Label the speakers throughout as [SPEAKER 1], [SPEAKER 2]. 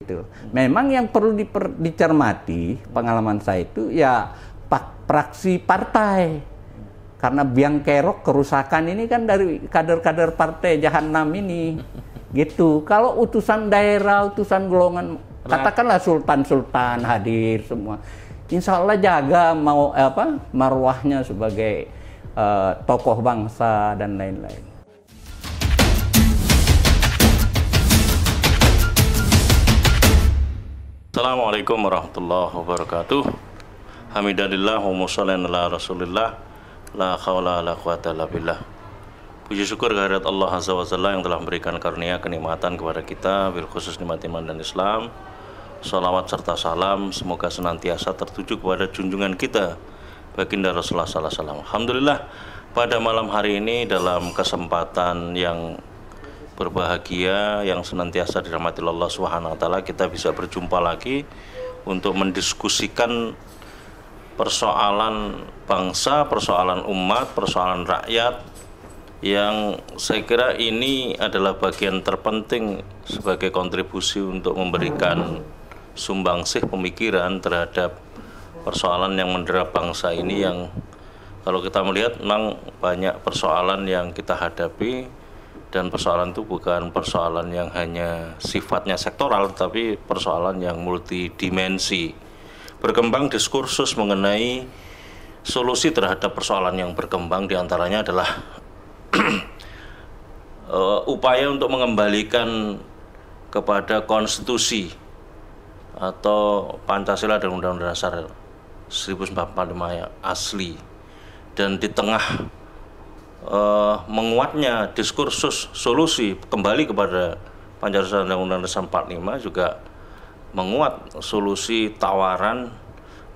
[SPEAKER 1] Gitu. Memang yang perlu dicermati pengalaman saya itu ya praksi partai, karena biang kerok kerusakan ini kan dari kader-kader partai jahanam ini gitu. Kalau utusan daerah, utusan golongan, katakanlah sultan-sultan hadir semua, insya Allah jaga marwahnya sebagai tokoh bangsa dan lain-lain.
[SPEAKER 2] Assalamualaikum warahmatullahi wabarakatuh. Hamidalillah wa musholin ala rasulillah. La khawla la quwata illa billah. Puji syukur kehadirat Allah Azza wa Jalla yang telah memberikan karunia kenikmatan kepada kita, bil khusus nikmat iman dan Islam. Salawat serta salam semoga senantiasa tertuju kepada junjungan kita baginda Rasulullah sallallahu alaihi wasallam. Alhamdulillah, pada malam hari ini dalam kesempatan yang berbahagia yang senantiasa dirahmati Allah Subhanahu wa taala, kita bisa berjumpa lagi untuk mendiskusikan persoalan bangsa, persoalan umat, persoalan rakyat yang saya kira ini adalah bagian terpenting sebagai kontribusi untuk memberikan sumbangsih pemikiran terhadap persoalan yang mendera bangsa ini, yang kalau kita melihat memang banyak persoalan yang kita hadapi. Dan persoalan itu bukan persoalan yang hanya sifatnya sektoral, tapi persoalan yang multidimensi. Berkembang diskursus mengenai solusi terhadap persoalan yang berkembang, diantaranya adalah upaya untuk mengembalikan kepada konstitusi atau Pancasila dan Undang-Undang Dasar 1945 yang asli. Dan di tengah menguatnya diskursus solusi kembali kepada Pancasila dan Undang-Undang Dasar 45, juga menguat solusi tawaran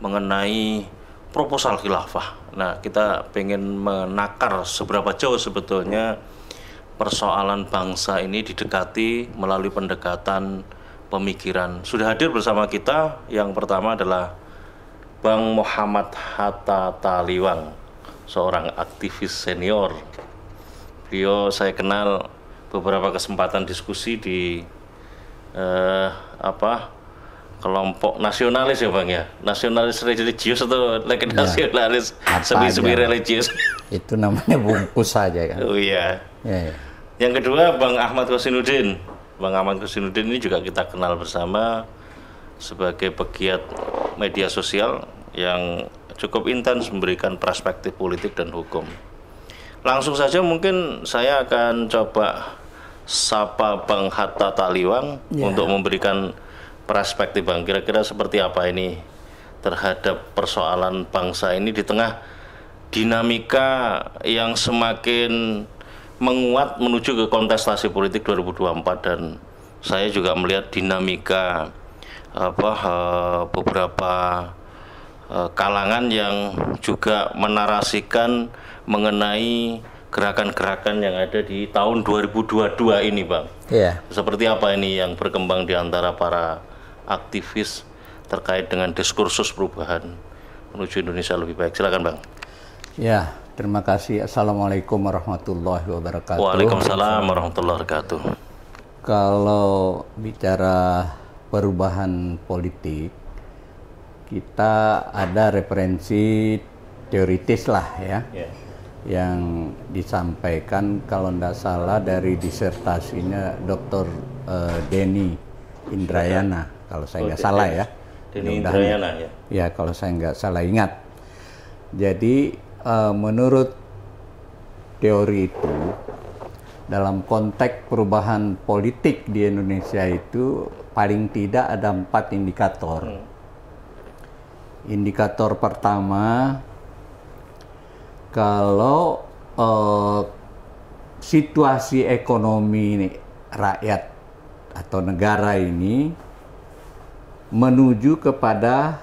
[SPEAKER 2] mengenai proposal khilafah. Nah, kita pengen menakar seberapa jauh sebetulnya persoalan bangsa ini didekati melalui pendekatan pemikiran. Sudah hadir bersama kita yang pertama adalah Bang Muhammad Hatta Taliwang, seorang aktivis senior. Beliau saya kenal beberapa kesempatan diskusi di kelompok nasionalis ya Bang ya, nasionalis religius atau nasionalis semi religius.
[SPEAKER 1] Itu namanya bungkus saja kan.
[SPEAKER 2] Oh iya.
[SPEAKER 1] Ya.
[SPEAKER 2] Yang kedua Bang Ahmad Kosinuddin. Bang Ahmad Kosinuddin ini juga kita kenal bersama sebagai pegiat media sosial yang cukup intens memberikan perspektif politik dan hukum. Langsung saja mungkin saya akan coba sapa Bang Hatta Taliwang untuk memberikan perspektif Bang. Kira-kira seperti apa ini terhadap persoalan bangsa ini di tengah dinamika yang semakin menguat menuju ke kontestasi politik 2024, dan saya juga melihat dinamika beberapa kalangan yang juga menarasikan mengenai gerakan-gerakan yang ada di tahun 2022 ini Bang.
[SPEAKER 1] Iya.
[SPEAKER 2] Seperti apa ini yang berkembang di antara para aktivis terkait dengan diskursus perubahan menuju Indonesia lebih baik. Silakan Bang.
[SPEAKER 1] Ya, terima kasih. Assalamualaikum warahmatullahi wabarakatuh.
[SPEAKER 2] Waalaikumsalam warahmatullahi wabarakatuh.
[SPEAKER 1] Kalau bicara perubahan politik, kita ada referensi teoritis lah ya, yang disampaikan kalau tidak salah dari disertasinya Dr. Denny Indrayana, kalau saya nggak salah ya.
[SPEAKER 2] Denny Indrayana ya.
[SPEAKER 1] Ya, kalau saya nggak salah ingat. Jadi menurut teori itu, dalam konteks perubahan politik di Indonesia itu paling tidak ada 4 indikator. Indikator pertama, kalau situasi ekonomi rakyat atau negara ini menuju kepada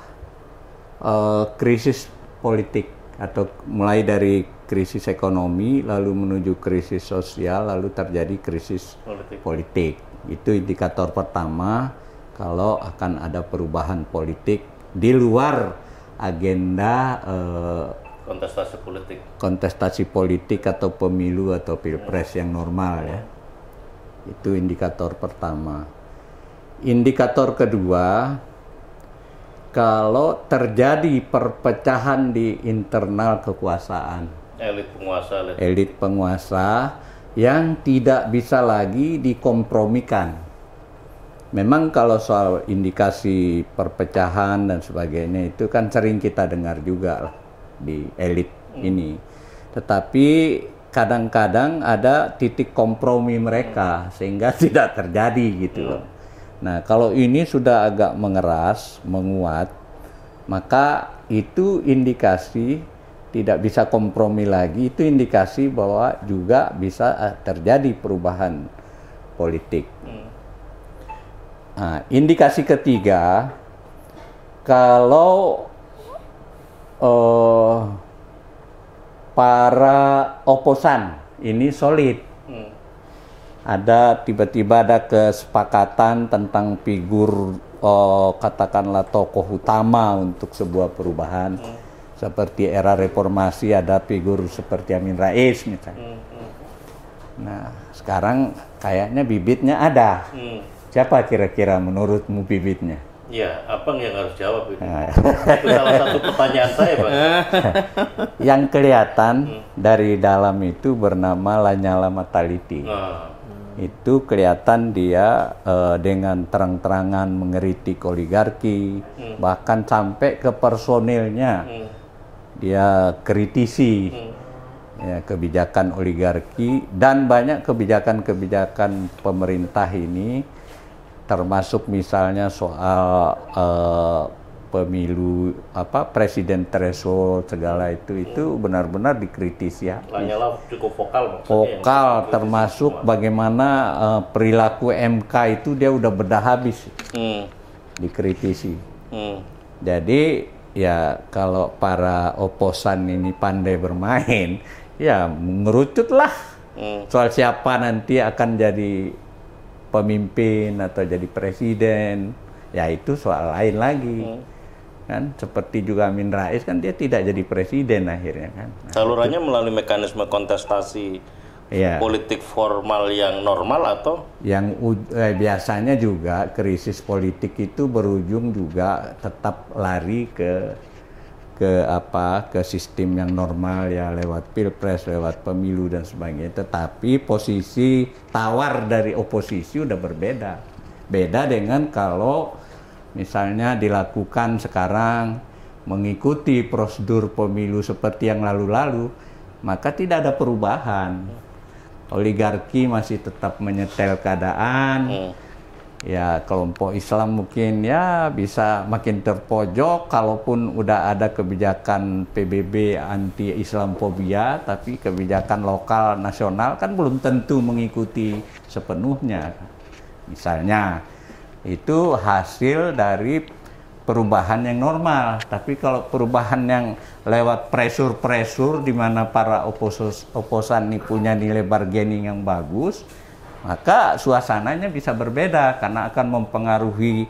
[SPEAKER 1] krisis politik, atau mulai dari krisis ekonomi lalu menuju krisis sosial lalu terjadi krisis politik. Itu indikator pertama kalau akan ada perubahan politik di luar agenda kontestasi politik atau pemilu atau pilpres yang normal ya. Itu indikator pertama. Indikator kedua, kalau terjadi perpecahan di internal kekuasaan, elit penguasa yang tidak bisa lagi dikompromikan. Memang kalau soal indikasi perpecahan dan sebagainya itu kan sering kita dengar juga lah di elit ini. Tetapi kadang-kadang ada titik kompromi mereka sehingga tidak terjadi gitu loh. Nah, kalau ini sudah agak mengeras, menguat, maka itu indikasi tidak bisa kompromi lagi, itu indikasi bahwa juga bisa terjadi perubahan politik. Nah, indikasi ketiga, kalau para oposan ini solid, ada tiba-tiba ada kesepakatan tentang figur katakanlah tokoh utama untuk sebuah perubahan, seperti era reformasi ada figur seperti Amin Rais misalnya. Nah, sekarang kayaknya bibitnya ada. Siapa kira-kira menurutmu bibitnya?
[SPEAKER 2] Ya, Abang yang harus jawab itu. Itu salah satu pertanyaan saya, Bang.
[SPEAKER 1] Yang kelihatan dari dalam itu bernama Lanyala Mataliti. Itu kelihatan dia dengan terang-terangan mengkritik oligarki, bahkan sampai ke personilnya dia kritisi ya, kebijakan oligarki dan banyak kebijakan-kebijakan pemerintah ini, termasuk misalnya soal pemilu presiden threshold segala itu benar-benar dikritisi ya.
[SPEAKER 2] Lanyala cukup vokal
[SPEAKER 1] Vokal termasuk bagaimana perilaku MK itu dia udah bedah habis dikritisi. Jadi ya kalau para oposan ini pandai bermain, ya mengerucutlah soal siapa nanti akan jadi pemimpin atau jadi presiden, ya itu soal lain lagi. Kan seperti juga Amin Rais kan dia tidak jadi presiden akhirnya kan. Nah,
[SPEAKER 2] salurannya melalui mekanisme kontestasi politik formal yang normal atau
[SPEAKER 1] yang biasanya juga krisis politik itu berujung juga tetap lari ke sistem yang normal ya, lewat pilpres, lewat pemilu dan sebagainya. Tetapi posisi tawar dari oposisi udah berbeda. Beda dengan kalau misalnya dilakukan sekarang mengikuti prosedur pemilu seperti yang lalu-lalu, maka tidak ada perubahan. Oligarki masih tetap menyetel keadaan. Ya, kelompok Islam mungkin ya bisa makin terpojok, kalaupun udah ada kebijakan PBB anti Islamfobia, tapi kebijakan lokal nasional kan belum tentu mengikuti sepenuhnya. Misalnya itu hasil dari perubahan yang normal, tapi kalau perubahan yang lewat pressure di mana para oposan ini punya nilai bargaining yang bagus, maka suasananya bisa berbeda karena akan mempengaruhi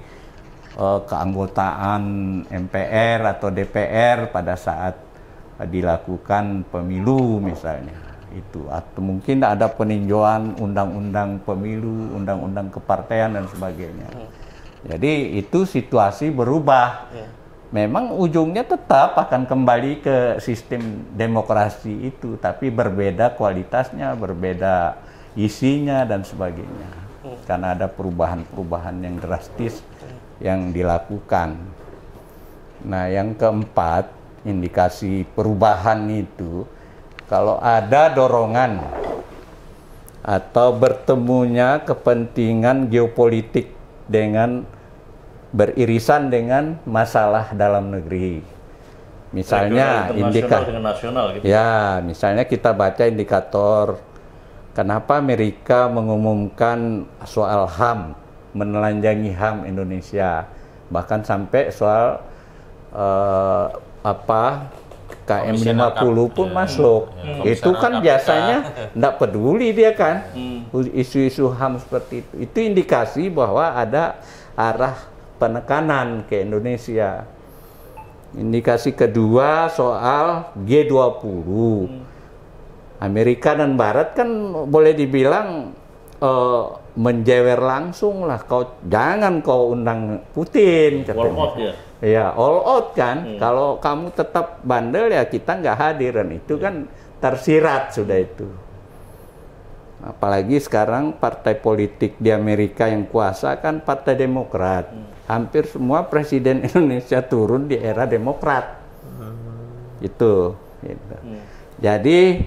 [SPEAKER 1] keanggotaan MPR atau DPR pada saat dilakukan pemilu misalnya. Itu atau mungkin ada peninjauan undang-undang pemilu, undang-undang kepartean dan sebagainya. Jadi itu situasi berubah. Memang ujungnya tetap akan kembali ke sistem demokrasi itu, tapi berbeda kualitasnya, berbeda isinya dan sebagainya. Karena ada perubahan-perubahan yang drastis yang dilakukan. Nah, yang keempat, indikasi perubahan itu kalau ada dorongan atau bertemunya kepentingan geopolitik dengan beririsan dengan masalah dalam negeri. Misalnya indikator
[SPEAKER 2] nasional gitu.
[SPEAKER 1] Ya, misalnya kita baca indikator kenapa Amerika mengumumkan soal HAM, menelanjangi HAM Indonesia, bahkan sampai soal KM 50 pun masuk. Itu kan biasanya tidak peduli dia kan, isu-isu HAM seperti itu. Itu indikasi bahwa ada arah penekanan ke Indonesia. Indikasi kedua soal G20. Amerika dan Barat kan boleh dibilang menjewer langsung lah, jangan kau undang Putin,
[SPEAKER 2] All out ya?
[SPEAKER 1] Ya, all out kan. Kalau kamu tetap bandel ya kita nggak hadir, dan itu kan tersirat sudah itu. Apalagi sekarang partai politik di Amerika yang kuasa kan Partai Demokrat. Hampir semua presiden Indonesia turun di era Demokrat. Itu. Gitu. Jadi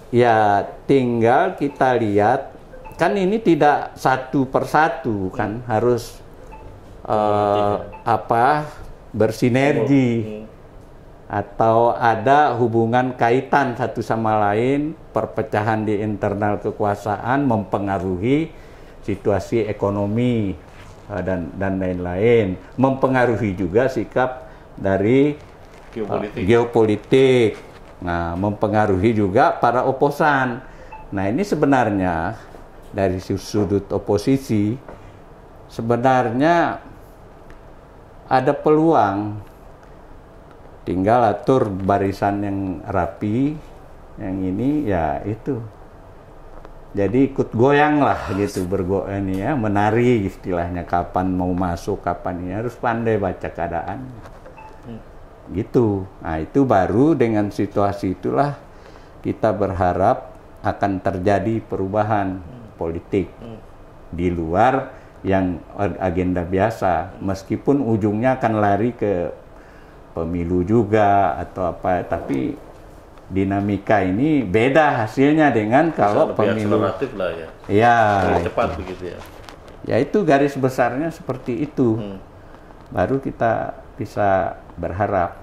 [SPEAKER 1] ya tinggal kita lihat, kan ini tidak satu persatu kan, harus bersinergi atau ada hubungan kaitan satu sama lain. Perpecahan di internal kekuasaan mempengaruhi situasi ekonomi dan lain-lain, mempengaruhi juga sikap dari geopolitik. Nah, mempengaruhi juga para oposan. Nah, ini sebenarnya dari sudut oposisi sebenarnya ada peluang, tinggal atur barisan yang rapi. Yang ini ya itu, jadi ikut goyang lah gitu, ini ya, menari istilahnya, kapan mau masuk, kapan ini, harus pandai baca keadaan gitu. Nah, itu baru dengan situasi itulah kita berharap akan terjadi perubahan politik di luar yang agenda biasa, meskipun ujungnya akan lari ke pemilu juga atau apa, tapi dinamika ini beda hasilnya dengan kalau pemilu
[SPEAKER 2] akseleratif lah ya.
[SPEAKER 1] Ya,
[SPEAKER 2] cepat begitu ya.
[SPEAKER 1] Ya itu garis besarnya seperti itu. Baru kita bisa berharap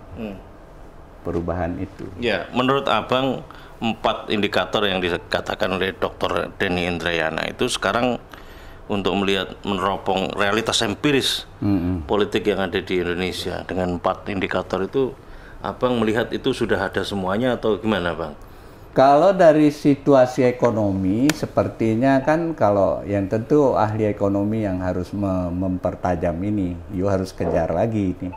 [SPEAKER 1] perubahan itu.
[SPEAKER 2] Ya, menurut Abang 4 indikator yang dikatakan oleh Dr. Denny Indrayana itu sekarang untuk melihat meneropong realitas empiris politik yang ada di Indonesia dengan 4 indikator itu, Abang melihat itu sudah ada semuanya atau gimana, Bang?
[SPEAKER 1] Kalau dari situasi ekonomi sepertinya kan, kalau yang tentu ahli ekonomi yang harus mempertajam ini, you harus kejar lagi ini.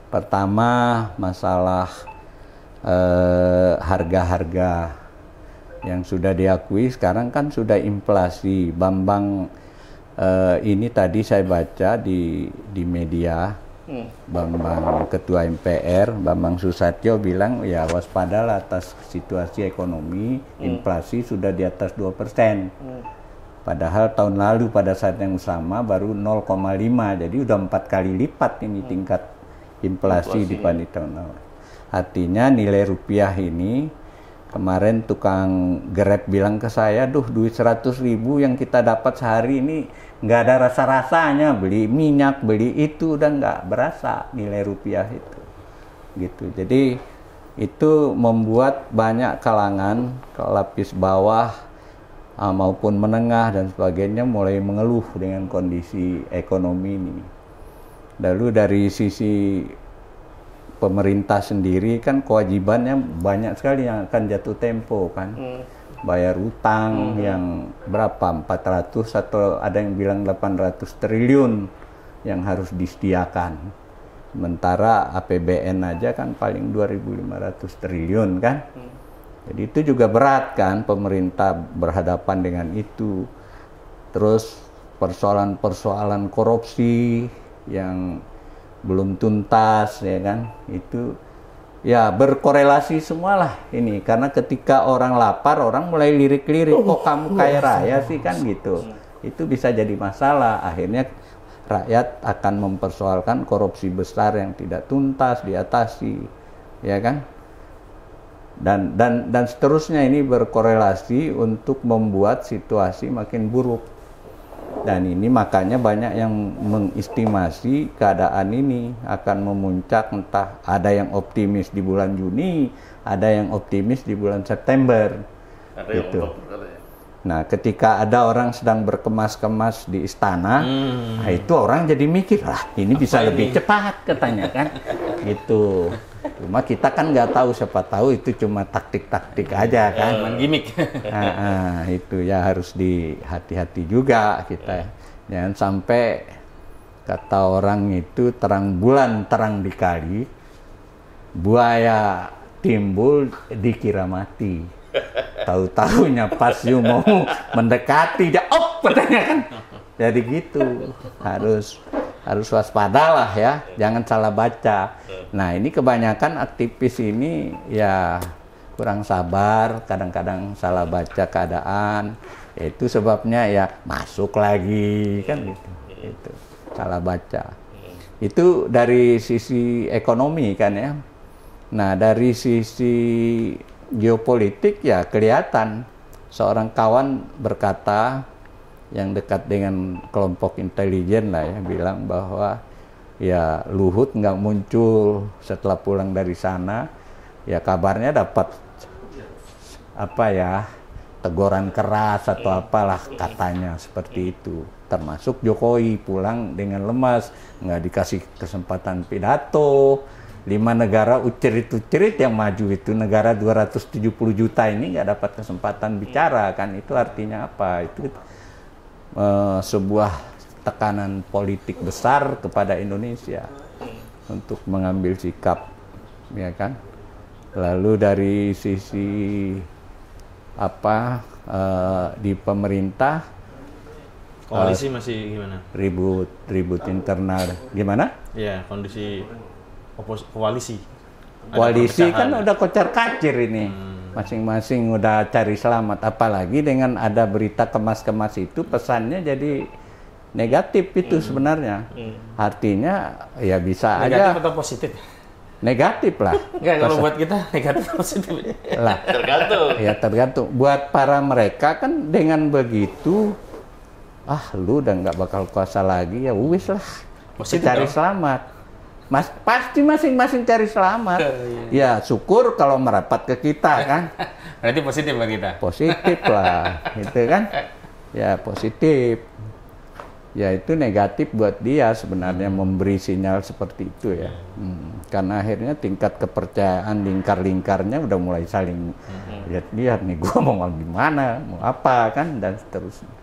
[SPEAKER 1] Pertama, masalah harga-harga yang sudah diakui sekarang kan sudah inflasi. Bambang ini tadi saya baca di media, Bambang Ketua MPR, Bambang Susatyo bilang ya waspadalah atas situasi ekonomi, inflasi sudah di atas 2%. Padahal tahun lalu pada saat yang sama baru 0,5, jadi udah 4 kali lipat ini tingkat inflasi dibanding tahun lalu. Artinya nilai rupiah ini, kemarin tukang Grab bilang ke saya, duit 100.000 yang kita dapat sehari ini nggak ada rasa-rasanya, beli minyak, beli itu udah nggak berasa nilai rupiah itu, gitu. Jadi itu membuat banyak kalangan, lapis bawah maupun menengah dan sebagainya mulai mengeluh dengan kondisi ekonomi ini. Lalu dari sisi pemerintah sendiri kan kewajibannya banyak sekali yang akan jatuh tempo kan. Bayar utang yang berapa, 400 atau ada yang bilang 800 triliun yang harus disediakan. Sementara APBN aja kan paling 2.500 triliun kan. Jadi itu juga berat kan, pemerintah berhadapan dengan itu. Terus persoalan-persoalan korupsi yang belum tuntas ya kan, itu ya berkorelasi semualah ini, karena ketika orang lapar orang mulai lirik-lirik, kok kamu kaya raya sih kan gitu. Itu bisa jadi masalah, akhirnya rakyat akan mempersoalkan korupsi besar yang tidak tuntas diatasi ya kan, dan seterusnya. Ini berkorelasi untuk membuat situasi makin buruk. Dan ini makanya banyak yang mengestimasi keadaan ini akan memuncak, entah ada yang optimis di bulan Juni, ada yang optimis di bulan September.
[SPEAKER 2] Ada
[SPEAKER 1] gitu.
[SPEAKER 2] yang
[SPEAKER 1] Nah, ketika ada orang sedang berkemas-kemas di istana, nah itu orang jadi mikir, ini bisa lebih cepat katanya kan, gitu. Cuma kita kan nggak tahu, siapa tahu itu cuma taktik-taktik aja kan,
[SPEAKER 2] gimmick.
[SPEAKER 1] Itu ya harus hati-hati juga kita, jangan sampai kata orang itu terang bulan terang dikali, buaya timbul dikira mati. tahu-tahunya pas you mau mendekati dia katanya kan. Jadi gitu, harus waspadalah ya, jangan salah baca. Nah, ini kebanyakan aktivis ini ya kurang sabar, kadang-kadang salah baca keadaan. Itu sebabnya ya masuk lagi kan gitu. Itu salah baca. Itu dari sisi ekonomi kan ya. Nah, dari sisi geopolitik ya kelihatan seorang kawan berkata yang dekat dengan kelompok intelijen lah ya, bilang bahwa ya Luhut nggak muncul setelah pulang dari sana, ya kabarnya dapat apa ya, teguran keras atau apalah katanya seperti itu. Termasuk Jokowi pulang dengan lemas, nggak dikasih kesempatan pidato. 5 negara ucerit-ucerit yang maju itu, negara 270 juta ini nggak dapat kesempatan bicara kan. Itu artinya apa? Itu sebuah tekanan politik besar kepada Indonesia untuk mengambil sikap, ya kan. Lalu dari sisi apa di pemerintah
[SPEAKER 3] koalisi masih gimana?
[SPEAKER 1] Ribut internal gimana?
[SPEAKER 3] Ya, kondisi koalisi.
[SPEAKER 1] Koalisi kan udah kocar-kacir ini. Masing-masing udah cari selamat, apalagi dengan ada berita kemas-kemas itu pesannya jadi negatif itu sebenarnya. Artinya ya bisa
[SPEAKER 3] negatif
[SPEAKER 1] aja
[SPEAKER 3] atau positif?
[SPEAKER 1] Negatif lah.
[SPEAKER 3] Enggak, kalau buat kita negatif atau positif
[SPEAKER 1] lah.
[SPEAKER 2] Tergantung.
[SPEAKER 1] Ya tergantung. Buat para mereka kan dengan begitu, lu udah nggak bakal kuasa lagi, ya wis lah.
[SPEAKER 3] Positif
[SPEAKER 1] Cari
[SPEAKER 3] dong.
[SPEAKER 1] selamat. Pasti masing-masing cari selamat. Ya syukur kalau merapat ke kita kan.
[SPEAKER 3] Berarti positif buat kita.
[SPEAKER 1] Positif lah, gitu kan? Ya positif. Ya itu negatif buat dia sebenarnya memberi sinyal seperti itu ya. Karena akhirnya tingkat kepercayaan lingkar-lingkarnya udah mulai saling lihat-lihat nih, gua mau gimana, mau apa kan, dan seterusnya.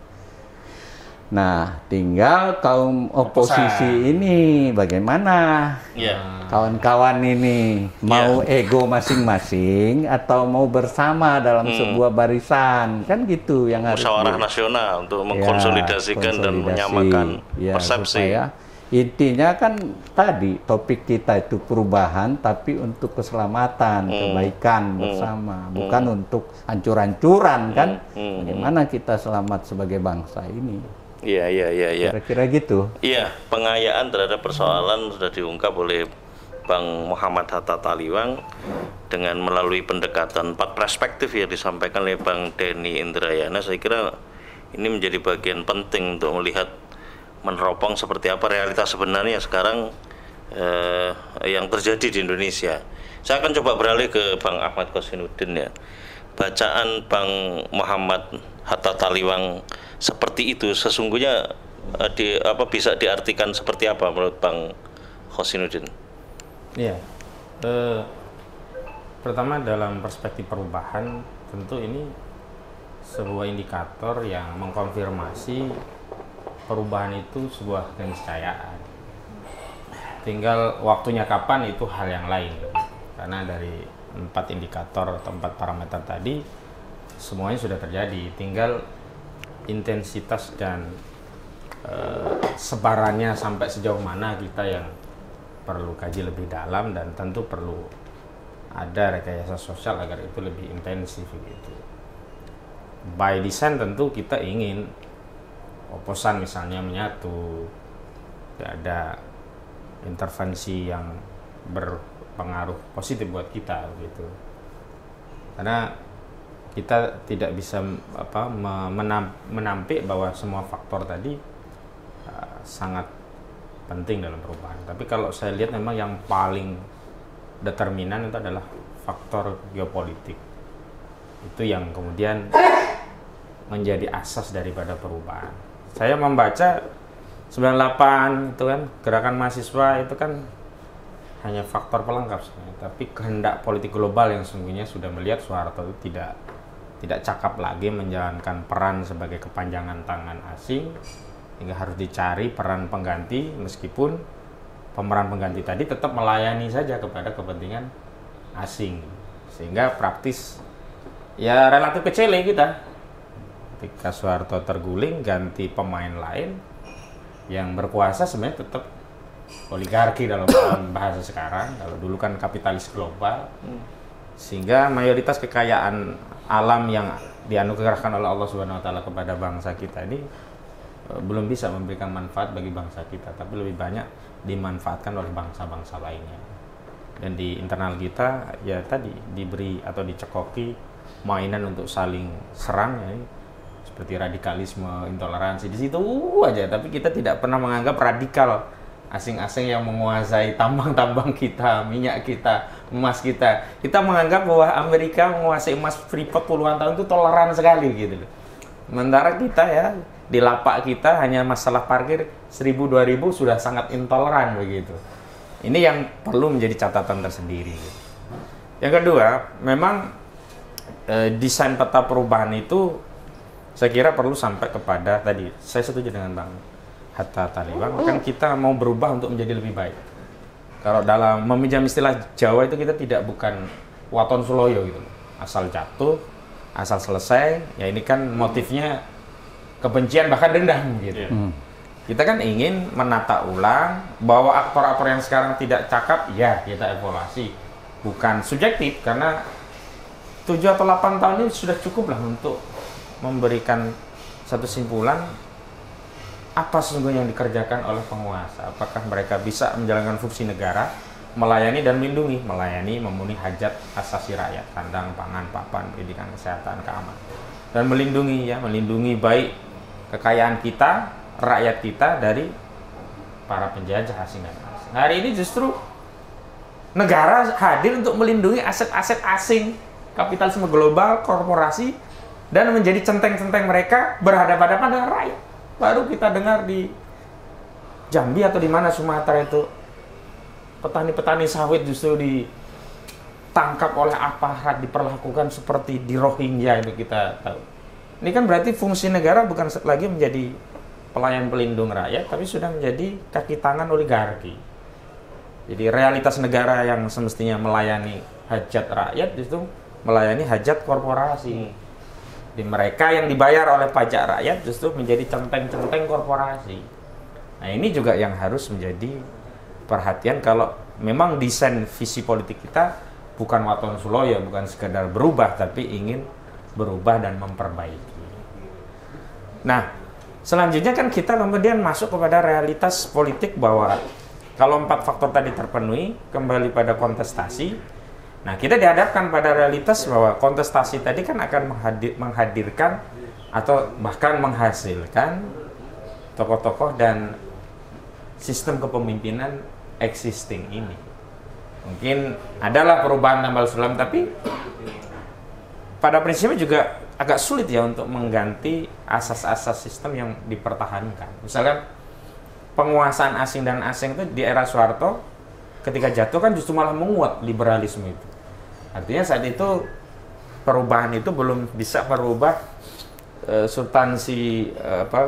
[SPEAKER 1] Nah, tinggal kaum oposisi ini bagaimana? Kawan-kawan ini mau ego masing-masing atau mau bersama dalam sebuah barisan, kan gitu yang harus
[SPEAKER 2] musyawarah nasional untuk mengkonsolidasikan dan menyamakan persepsi.
[SPEAKER 1] Intinya kan tadi topik kita itu perubahan, tapi untuk keselamatan, kebaikan bersama, bukan untuk hancur-hancuran kan? Bagaimana kita selamat sebagai bangsa ini?
[SPEAKER 2] Iya.
[SPEAKER 1] Kira-kira gitu.
[SPEAKER 2] Iya, pengayaan terhadap persoalan sudah diungkap oleh Bang Muhammad Hatta Taliwang dengan melalui pendekatan 4 perspektif yang disampaikan oleh Bang Denny Indrayana. Saya kira ini menjadi bagian penting untuk melihat meneropong seperti apa realitas sebenarnya sekarang yang terjadi di Indonesia. Saya akan coba beralih ke Bang Ahmad Kosinuddin ya. Bacaan Bang Muhammad Hatta Taliwang seperti itu sesungguhnya bisa diartikan seperti apa menurut Bang Kosinuddin?
[SPEAKER 3] Iya. Pertama dalam perspektif perubahan tentu ini sebuah indikator yang mengkonfirmasi perubahan itu sebuah keniscayaan. Tinggal waktunya kapan itu hal yang lain. Karena dari 4 indikator atau 4 parameter tadi semuanya sudah terjadi. Tinggal intensitas dan sebarannya sampai sejauh mana kita yang perlu kaji lebih dalam, dan tentu perlu ada rekayasa sosial agar itu lebih intensif gitu. By design tentu kita ingin oposan misalnya menyatu, tidak ada intervensi yang berpengaruh positif buat kita gitu. Karena kita tidak bisa menampik bahwa semua faktor tadi sangat penting dalam perubahan. Tapi kalau saya lihat memang yang paling determinan itu adalah faktor geopolitik. Itu yang kemudian menjadi asas daripada perubahan. Saya membaca 98 itu kan gerakan mahasiswa itu kan hanya faktor pelengkap sebenarnya. Tapi kehendak politik global yang sesungguhnya sudah melihat Soeharto itu tidak cakap lagi menjalankan peran sebagai kepanjangan tangan asing, hingga harus dicari peran pengganti, meskipun pemeran pengganti tadi tetap melayani saja kepada kepentingan asing, sehingga praktis ya relatif kecil kita. Ketika Soeharto terguling, ganti pemain lain yang berkuasa sebenarnya tetap oligarki dalam bahasa sekarang. Kalau dulu kan kapitalis global, sehingga mayoritas kekayaan alam yang dianugerahkan oleh Allah Subhanahu Wa Taala kepada bangsa kita ini belum bisa memberikan manfaat bagi bangsa kita, tapi lebih banyak dimanfaatkan oleh bangsa-bangsa lainnya. Dan di internal kita ya tadi diberi atau dicekoki mainan untuk saling serang ya, seperti radikalisme, intoleransi di situ aja. Tapi kita tidak pernah menganggap radikal asing-asing yang menguasai tambang-tambang kita, minyak kita, emas kita. Kita menganggap bahwa Amerika menguasai emas Freeport puluhan tahun itu toleran sekali gitu. Sementara kita ya di lapak kita hanya masalah parkir 1.000-2.000 sudah sangat intoleran begitu. Ini yang perlu menjadi catatan tersendiri. Yang kedua, memang desain peta perubahan itu saya kira perlu sampai kepada tadi. Saya setuju dengan Bang Hatta Talibang, kan kita mau berubah untuk menjadi lebih baik. Kalau dalam meminjam istilah Jawa itu kita tidak bukan waton suloyo gitu, asal jatuh, asal selesai. Ya ini kan motifnya kebencian bahkan dendam gitu. Kita kan ingin menata ulang bahwa aktor-aktor yang sekarang tidak cakap, ya kita evaluasi. Bukan subjektif, karena 7 atau 8 tahun ini sudah cukup lah untuk memberikan satu simpulan apa sesungguhnya yang dikerjakan oleh penguasa. Apakah mereka bisa menjalankan fungsi negara, melayani dan melindungi, melayani, memenuhi hajat asasi rakyat, kandang, pangan, papan, pendidikan, kesehatan, keamanan, dan melindungi ya, melindungi baik kekayaan kita, rakyat kita dari para penjajah asing dan asing. Hari ini justru negara hadir untuk melindungi aset-aset asing, kapitalisme global, korporasi, dan menjadi centeng-centeng mereka berhadapan-hadapan dengan rakyat. Baru kita dengar di Jambi atau di mana Sumatera itu petani-petani sawit justru ditangkap oleh aparat, diperlakukan seperti di Rohingya itu kita tahu. Ini kan berarti fungsi negara bukan lagi menjadi pelayan pelindung rakyat, tapi sudah menjadi kaki tangan oligarki. Jadi realitas negara yang semestinya melayani hajat rakyat justru melayani hajat korporasi. Di mereka yang dibayar oleh pajak rakyat justru menjadi centeng-centeng korporasi. Nah ini juga yang harus menjadi perhatian kalau memang desain visi politik kita bukan waton suloyo, bukan sekedar berubah, tapi ingin berubah dan memperbaiki. Nah, selanjutnya kan kita kemudian masuk kepada realitas politik bahwa kalau 4 faktor tadi terpenuhi, kembali pada kontestasi. Nah, kita dihadapkan pada realitas bahwa kontestasi tadi kan akan menghadirkan atau bahkan menghasilkan tokoh-tokoh dan sistem kepemimpinan existing ini. Mungkin adalah perubahan tambal sulam, tapi pada prinsipnya juga agak sulit ya untuk mengganti asas-asas sistem yang dipertahankan. Misalkan penguasaan asing dan asing itu di era Soeharto ketika jatuh kan justru malah menguat liberalisme itu. Artinya saat itu perubahan itu belum bisa merubah substansi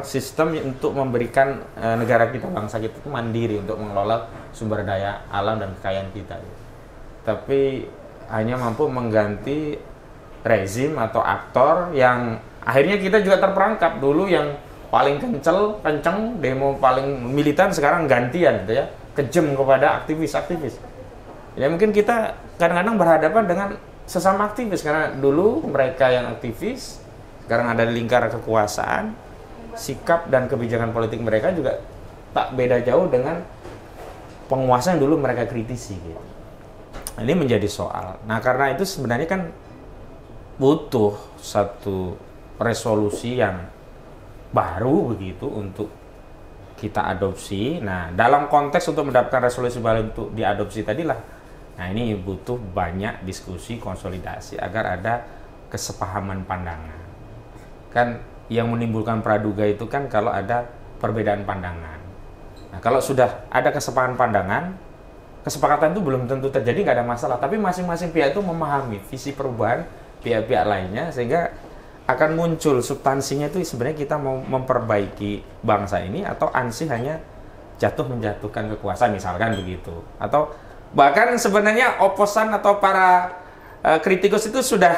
[SPEAKER 3] sistem untuk memberikan negara kita, bangsa kita itu mandiri untuk mengelola sumber daya alam dan kekayaan kita. Tapi hanya mampu mengganti rezim atau aktor yang akhirnya kita juga terperangkap. Dulu yang paling kenceng demo paling militan, sekarang gantian gitu ya, kejam kepada aktivis-aktivis. Ya mungkin kita kadang-kadang berhadapan dengan sesama aktivis karena dulu mereka yang aktivis, sekarang ada di lingkaran kekuasaan, sikap dan kebijakan politik mereka juga tak beda jauh dengan penguasa yang dulu mereka kritisi gitu. Ini menjadi soal. Nah karena itu sebenarnya kan butuh satu resolusi yang baru begitu untuk kita adopsi. Nah dalam konteks untuk mendapatkan resolusi baru untuk diadopsi tadilah, nah ini butuh banyak diskusi, konsolidasi agar ada kesepahaman pandangan. Kan yang menimbulkan praduga itu kan kalau ada perbedaan pandangan. Nah kalau sudah ada kesepahaman pandangan, kesepakatan itu belum tentu terjadi, nggak ada masalah. Tapi masing-masing pihak itu memahami visi perubahan pihak-pihak lainnya, sehingga akan muncul substansinya itu sebenarnya kita mau memperbaiki bangsa ini atau ansih hanya jatuh menjatuhkan kekuasaan misalkan begitu. Atau bahkan sebenarnya oposan atau para kritikus itu sudah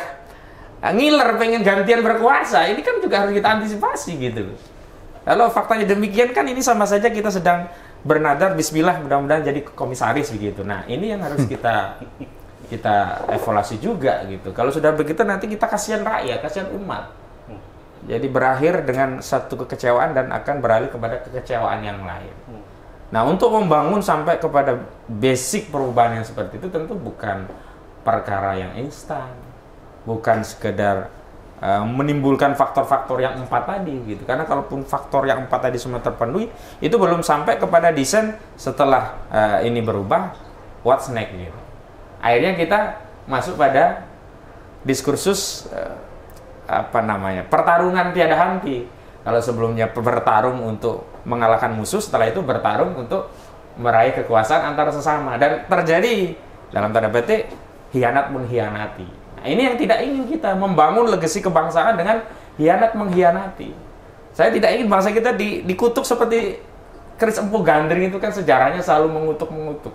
[SPEAKER 3] ngiler pengen gantian berkuasa, ini kan juga harus kita antisipasi gitu. Kalau faktanya demikian kan ini sama saja kita sedang bernadar bismillah mudah-mudahan jadi komisaris begitu. Nah, ini yang harus kita evaluasi juga gitu. Kalau sudah begitu nanti kita kasihan rakyat, kasihan umat. Jadi berakhir dengan satu kekecewaan dan akan beralih kepada kekecewaan yang lain. Nah, untuk membangun sampai kepada basic perubahan yang seperti itu tentu bukan perkara yang instan. Bukan sekedar menimbulkan faktor-faktor yang 4 tadi gitu. Karena kalaupun faktor yang 4 tadi semua terpenuhi, itu belum sampai kepada desain setelah ini berubah, what's next gitu. Akhirnya kita masuk pada diskursus pertarungan tiada henti. Kalau sebelumnya bertarung untuk mengalahkan musuh, setelah itu bertarung untuk meraih kekuasaan antara sesama, dan terjadi dalam tanda petik hianat mengkhianati. Nah, ini yang tidak ingin kita, membangun legasi kebangsaan dengan hianat mengkhianati. Saya tidak ingin bangsa kita dikutuk seperti keris empu gandring, itu kan sejarahnya selalu mengutuk-mengutuk.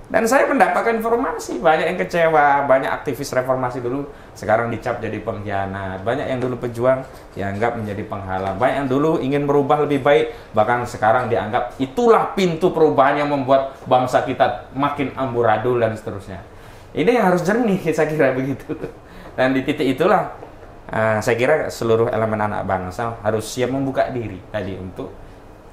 [SPEAKER 3] Dan saya mendapatkan informasi, banyak yang kecewa, banyak aktivis reformasi dulu sekarang dicap jadi pengkhianat, banyak yang dulu pejuang dianggap menjadi penghalang, banyak yang dulu ingin merubah lebih baik, bahkan sekarang dianggap itulah pintu perubahan yang membuat bangsa kita makin amburadul dan seterusnya. Ini yang harus jernih, saya kira begitu. Dan di titik itulah saya kira seluruh elemen anak bangsa harus siap membuka diri tadi untuk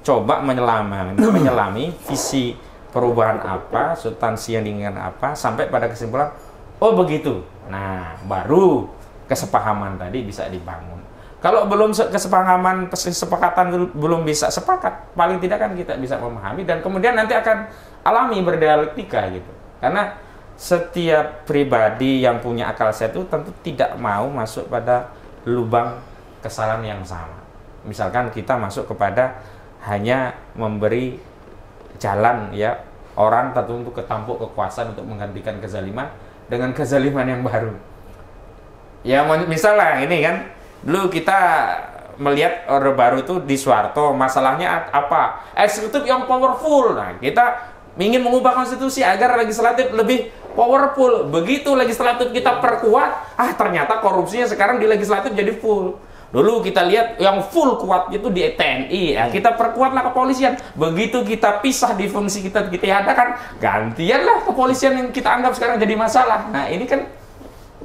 [SPEAKER 3] coba menyelami visi perubahan apa, substansi yang diinginkan apa, sampai pada kesimpulan, oh begitu. Nah, baru kesepahaman tadi bisa dibangun. Kalau belum kesepakatan belum bisa sepakat, paling tidak kan kita bisa memahami dan kemudian nanti akan alami berdialektika gitu. Karena setiap pribadi yang punya akal sehat itu tentu tidak mau masuk pada lubang kesalahan yang sama. Misalkan kita masuk kepada hanya memberi jalan ya orang tertentu ketampuk kekuasaan untuk menggantikan kezaliman dengan kezaliman yang baru. Ya misalnya ini kan dulu kita melihat Orde Baru itu di Soeharto, masalahnya apa? Eksekutif yang powerful. Nah, kita ingin mengubah konstitusi agar legislatif lebih powerful. Begitu legislatif kita perkuat, ternyata korupsinya sekarang di legislatif jadi full. Dulu kita lihat yang full kuat itu di TNI, ya kita perkuatlah kepolisian. Begitu kita pisah di fungsi kita tiadakan, gantianlah kepolisian yang kita anggap sekarang jadi masalah. Nah, ini kan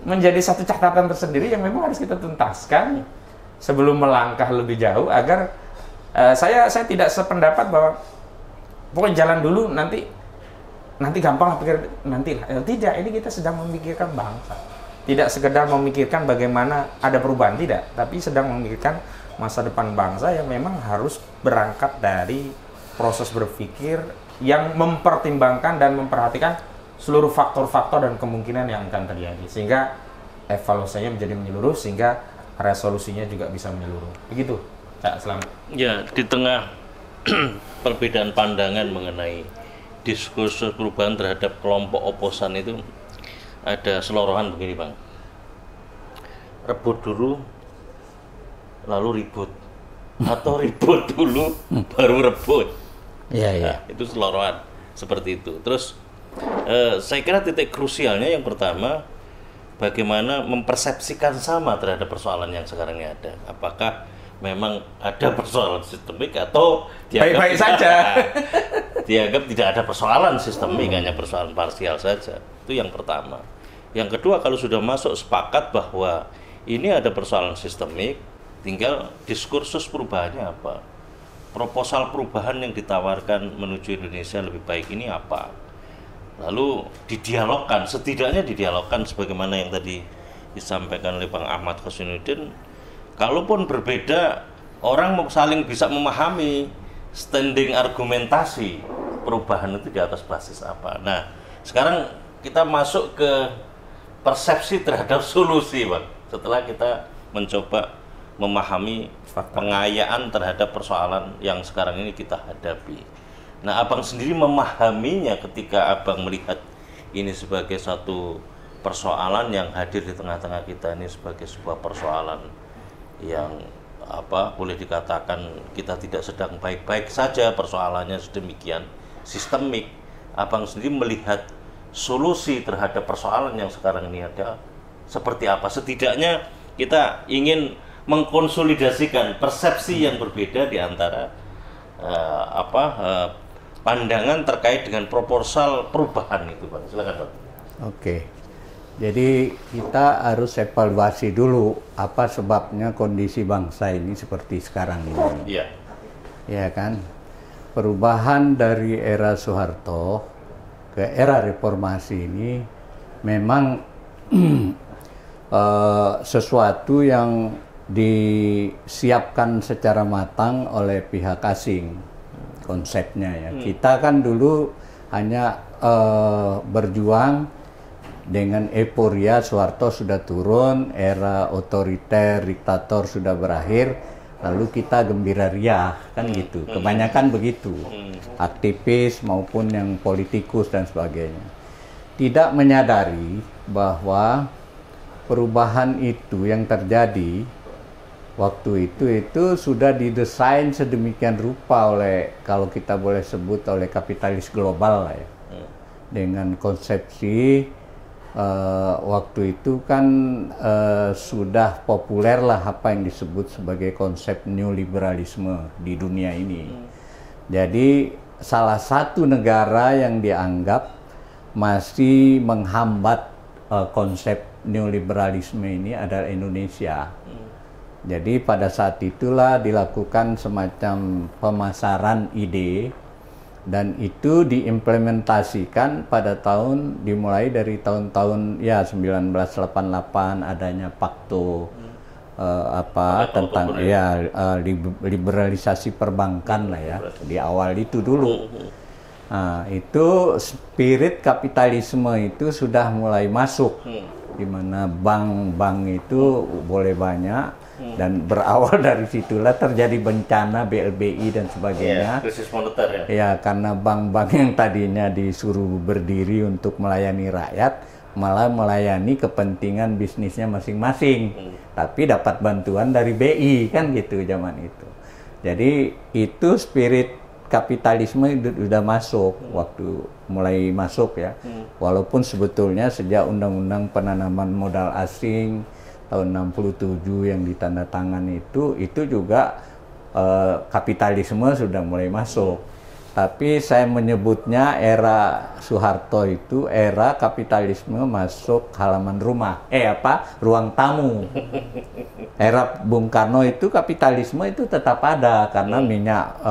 [SPEAKER 3] menjadi satu catatan tersendiri yang memang harus kita tuntaskan sebelum melangkah lebih jauh agar saya tidak sependapat bahwa pokoknya jalan dulu nanti gampang lah pikir nanti lah. Tidak, ini kita sedang memikirkan bangsa. Tidak sekedar memikirkan bagaimana ada perubahan, tidak, tapi sedang memikirkan masa depan bangsa yang memang harus berangkat dari proses berpikir yang mempertimbangkan dan memperhatikan seluruh faktor-faktor dan kemungkinan yang akan terjadi, sehingga evaluasinya menjadi menyeluruh, sehingga resolusinya juga bisa menyeluruh. Begitu, Cak Selamat.
[SPEAKER 2] Ya, di tengah perbedaan pandangan mengenai diskursus perubahan terhadap kelompok oposan itu, ada selorohan begini Bang, rebut dulu lalu ribut, atau ribut dulu baru rebut. Nah, itu selorohan seperti itu. Terus saya kira titik krusialnya yang pertama, bagaimana mempersepsikan sama terhadap persoalan yang sekarang ini ada. Apakah memang ada persoalan sistemik atau
[SPEAKER 3] baik-baik saja
[SPEAKER 2] dianggap tidak ada persoalan sistemik, hanya persoalan parsial saja. Itu yang pertama. Yang kedua, kalau sudah masuk sepakat bahwa ini ada persoalan sistemik, tinggal diskursus perubahannya apa, proposal perubahan yang ditawarkan menuju Indonesia lebih baik ini apa, lalu didialogkan, setidaknya didialogkan sebagaimana yang tadi disampaikan oleh Bang Ahmad Khosinuddin. Kalaupun berbeda, orang saling bisa memahami standing argumentasi perubahan itu di atas basis apa. Nah, sekarang kita masuk ke persepsi terhadap solusi, Bang. Setelah kita mencoba memahami pengayaan terhadap persoalan yang sekarang ini kita hadapi. Nah, Abang sendiri memahaminya ketika Abang melihat ini sebagai satu persoalan yang hadir di tengah-tengah kita ini sebagai sebuah persoalan yang boleh dikatakan kita tidak sedang baik-baik saja, persoalannya sedemikian sistemik. Abang sendiri melihat solusi terhadap persoalan yang sekarang ini ada seperti apa? Setidaknya kita ingin mengkonsolidasikan persepsi yang berbeda di antara pandangan terkait dengan proposal perubahan itu, Pak. Silakan, Pak.
[SPEAKER 1] Oke. Jadi kita harus evaluasi dulu apa sebabnya kondisi bangsa ini seperti sekarang ini.
[SPEAKER 2] Iya.
[SPEAKER 1] Ya kan? Perubahan dari era Soeharto ke era reformasi ini memang sesuatu yang disiapkan secara matang oleh pihak asing konsepnya ya. Kita kan dulu hanya berjuang dengan euforia Soeharto sudah turun, era otoriter, diktator sudah berakhir, lalu kita gembira riah kan gitu. Kebanyakan begitu. Aktivis maupun yang politikus dan sebagainya. Tidak menyadari bahwa perubahan itu yang terjadi waktu itu sudah didesain sedemikian rupa oleh, kalau kita boleh sebut, oleh kapitalis global lah ya. Dengan konsepsi waktu itu kan sudah populer lah apa yang disebut sebagai konsep neoliberalisme di dunia ini. Jadi salah satu negara yang dianggap masih menghambat konsep neoliberalisme ini adalah Indonesia. Jadi pada saat itulah dilakukan semacam pemasaran ide, dan itu diimplementasikan pada dimulai dari tahun-tahun ya 1988 adanya Pakto tentang liberalisasi perbankan lah ya, di awal itu dulu. Nah, itu spirit kapitalisme itu sudah mulai masuk, di mana bank-bank itu boleh banyak. Dan berawal dari situlah terjadi bencana BLBI dan sebagainya.
[SPEAKER 2] Krisis moneter ya.
[SPEAKER 1] Ya, karena bank-bank yang tadinya disuruh berdiri untuk melayani rakyat, malah melayani kepentingan bisnisnya masing-masing. Tapi dapat bantuan dari BI kan gitu zaman itu. Jadi itu spirit kapitalisme sudah masuk waktu mulai masuk ya. Walaupun sebetulnya sejak undang-undang penanaman modal asing tahun 67 yang ditandatangani itu juga kapitalisme sudah mulai masuk. Tapi saya menyebutnya era Soeharto itu era kapitalisme masuk halaman rumah. Ruang tamu. Era Bung Karno itu kapitalisme itu tetap ada karena minyak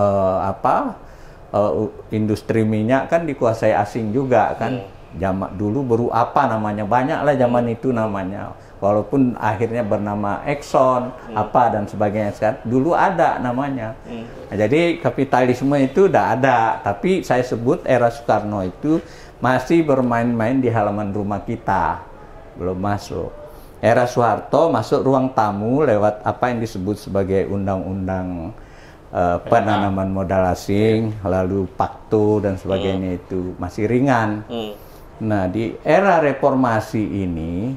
[SPEAKER 1] industri minyak kan dikuasai asing juga kan. Zaman dulu baru apa namanya, banyak lah zaman itu namanya. Walaupun akhirnya bernama Exxon, dan sebagainya. Dulu ada namanya. Nah, jadi kapitalisme itu udah ada, tapi saya sebut era Soekarno itu masih bermain-main di halaman rumah kita, belum masuk. Era Soeharto masuk ruang tamu lewat apa yang disebut sebagai undang-undang penanaman modal asing, lalu Pakto dan sebagainya itu masih ringan. Nah, di era reformasi ini,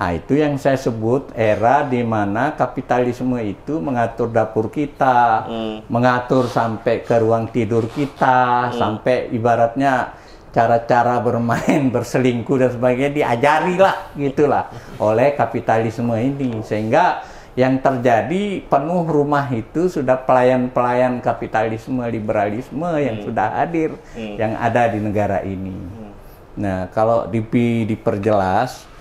[SPEAKER 1] itu yang saya sebut era di mana kapitalisme itu mengatur dapur kita, mengatur sampai ke ruang tidur kita, sampai ibaratnya cara-cara bermain, berselingkuh dan sebagainya diajari lah, gitulah, oleh kapitalisme ini. Sehingga yang terjadi penuh rumah itu sudah pelayan-pelayan kapitalisme, liberalisme yang sudah hadir, yang ada di negara ini. Nah, kalau diperjelas,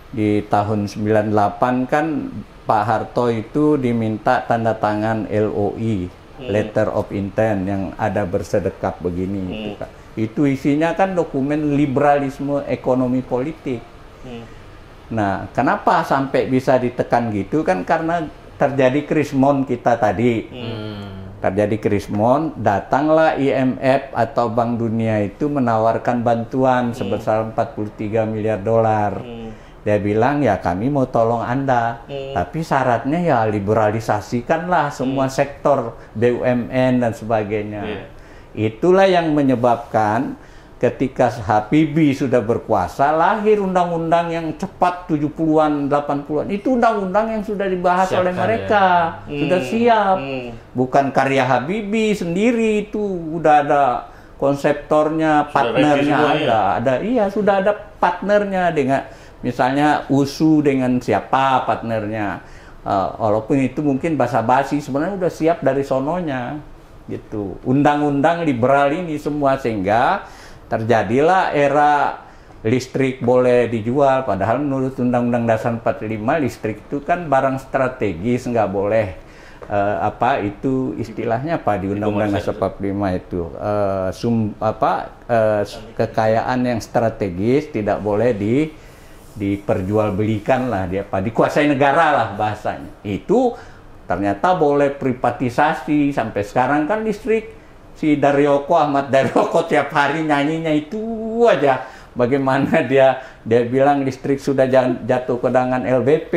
[SPEAKER 1] di tahun 98 kan Pak Harto itu diminta tanda tangan LOI, Letter of Intent, yang ada bersedekap begini. Itu isinya kan dokumen liberalisme ekonomi politik. Nah, kenapa sampai bisa ditekan gitu? Kan karena terjadi krismon kita tadi. Terjadi krismon, datanglah IMF atau Bank Dunia itu menawarkan bantuan sebesar 43 miliar dolar. Dia bilang, ya kami mau tolong Anda, tapi syaratnya ya liberalisasikanlah semua sektor BUMN dan sebagainya. Itulah yang menyebabkan ketika Habibie sudah berkuasa, lahir undang-undang yang cepat 70-an, 80-an. Itu undang-undang yang sudah dibahas oleh mereka, sudah siap. Bukan karya Habibie sendiri, itu udah ada konseptornya, partnernya ada. Iya, sudah ada partnernya dengan misalnya USU dengan siapa partnernya, walaupun itu mungkin basa-basi, sebenarnya udah siap dari sononya gitu. Undang-undang liberal ini semua, sehingga terjadilah era listrik boleh dijual, padahal menurut Undang-Undang Dasar 45 listrik itu kan barang strategis, nggak boleh itu istilahnya apa di Undang-Undang Dasar 45 itu kekayaan yang strategis tidak boleh diperjualbelikan lah, dikuasai negara lah bahasanya. Itu ternyata boleh privatisasi. Sampai sekarang kan listrik, si Ahmad Daryoko tiap hari nyanyinya itu aja, bagaimana dia bilang listrik sudah jatuh ke tangan LBP,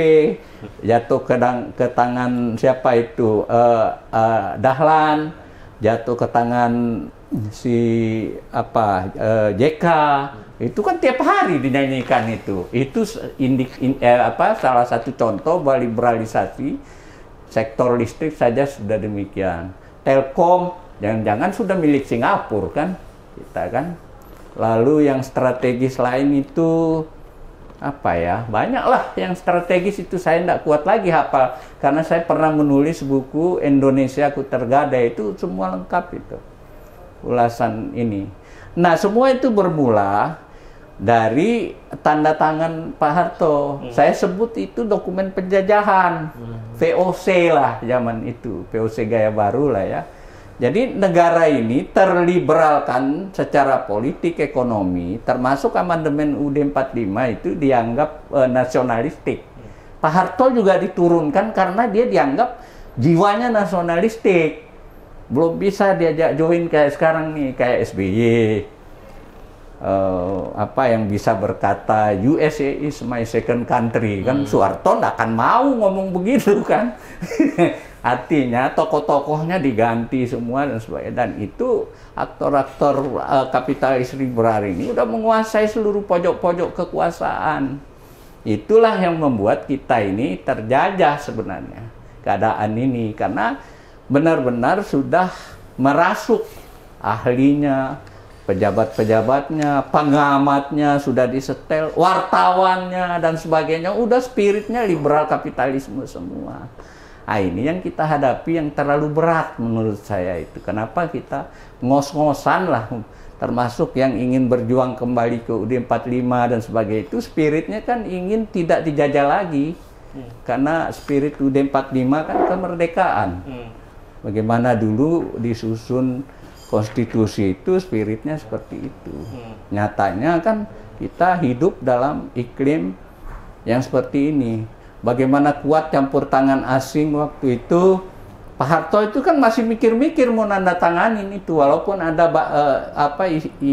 [SPEAKER 1] jatuh ke tangan siapa itu Dahlan, jatuh ke tangan si JK. Itu kan tiap hari dinyanyikan itu. Itu salah satu contoh bahwa liberalisasi sektor listrik saja sudah demikian. Telkom jangan-jangan sudah milik Singapura kan, kita kan. Lalu yang strategis lain itu banyaklah yang strategis itu, saya tidak kuat lagi hafal, karena saya pernah menulis buku Indonesia Ku Tergadai, itu semua lengkap itu ulasan ini. Nah, semua itu bermula dari tanda tangan Pak Harto. Saya sebut itu dokumen penjajahan, VOC lah zaman itu, VOC gaya baru lah ya. Jadi negara ini terliberalkan secara politik ekonomi, termasuk amandemen UUD 45 itu dianggap nasionalistik. Pak Harto juga diturunkan karena dia dianggap jiwanya nasionalistik. Belum bisa diajak join kayak sekarang nih, kayak SBY. Yang bisa berkata USA is my second country, kan Soeharto nggak akan mau ngomong begitu kan. Artinya tokoh-tokohnya diganti semua dan sebagainya, dan itu aktor-aktor kapitalis liberal ini udah menguasai seluruh pojok-pojok kekuasaan. Itulah yang membuat kita ini terjajah sebenarnya keadaan ini, karena benar-benar sudah merasuk ahlinya, pejabat-pejabatnya, pengamatnya sudah disetel, wartawannya dan sebagainya, udah spiritnya liberal kapitalisme semua. Nah, ini yang kita hadapi yang terlalu berat menurut saya itu. Kenapa kita ngos-ngosan lah, termasuk yang ingin berjuang kembali ke UUD 45 dan sebagainya, itu spiritnya kan ingin tidak dijajah lagi. Karena spirit UUD 45 kan kemerdekaan. Bagaimana dulu disusun konstitusi itu spiritnya seperti itu. Nyatanya kan kita hidup dalam iklim yang seperti ini. Bagaimana kuat campur tangan asing waktu itu. Pak Harto itu kan masih mikir-mikir mau nanda tanganin itu, walaupun ada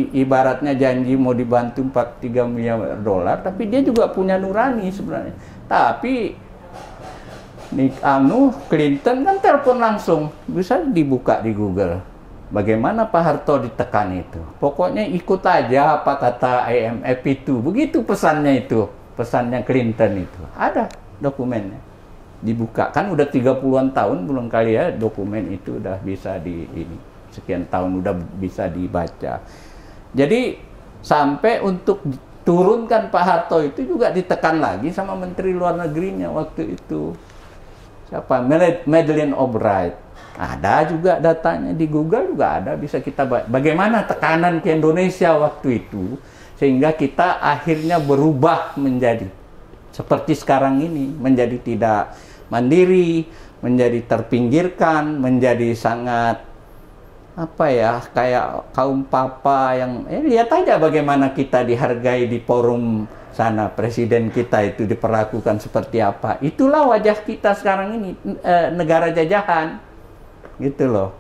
[SPEAKER 1] ibaratnya janji mau dibantu 43 miliar dolar, tapi dia juga punya nurani sebenarnya. Tapi Clinton kan telepon langsung, bisa dibuka di Google. Bagaimana Pak Harto ditekan itu. Pokoknya ikut aja apa kata IMF itu. Begitu pesannya itu. Pesannya Clinton itu. Ada dokumennya. Dibuka. Kan udah 30-an tahun belum kali ya dokumen itu udah bisa sekian tahun udah bisa dibaca. Jadi sampai untuk turunkan Pak Harto itu juga ditekan lagi sama Menteri Luar Negerinya waktu itu. Siapa? Madeleine Albright. Ada juga datanya di Google juga ada, bisa kita bagaimana tekanan ke Indonesia waktu itu sehingga kita akhirnya berubah menjadi seperti sekarang ini, menjadi tidak mandiri, menjadi terpinggirkan, menjadi sangat kayak kaum papa yang lihat aja bagaimana kita dihargai di forum sana, presiden kita itu diperlakukan seperti apa. Itulah wajah kita sekarang ini, negara jajahan. Gitu loh.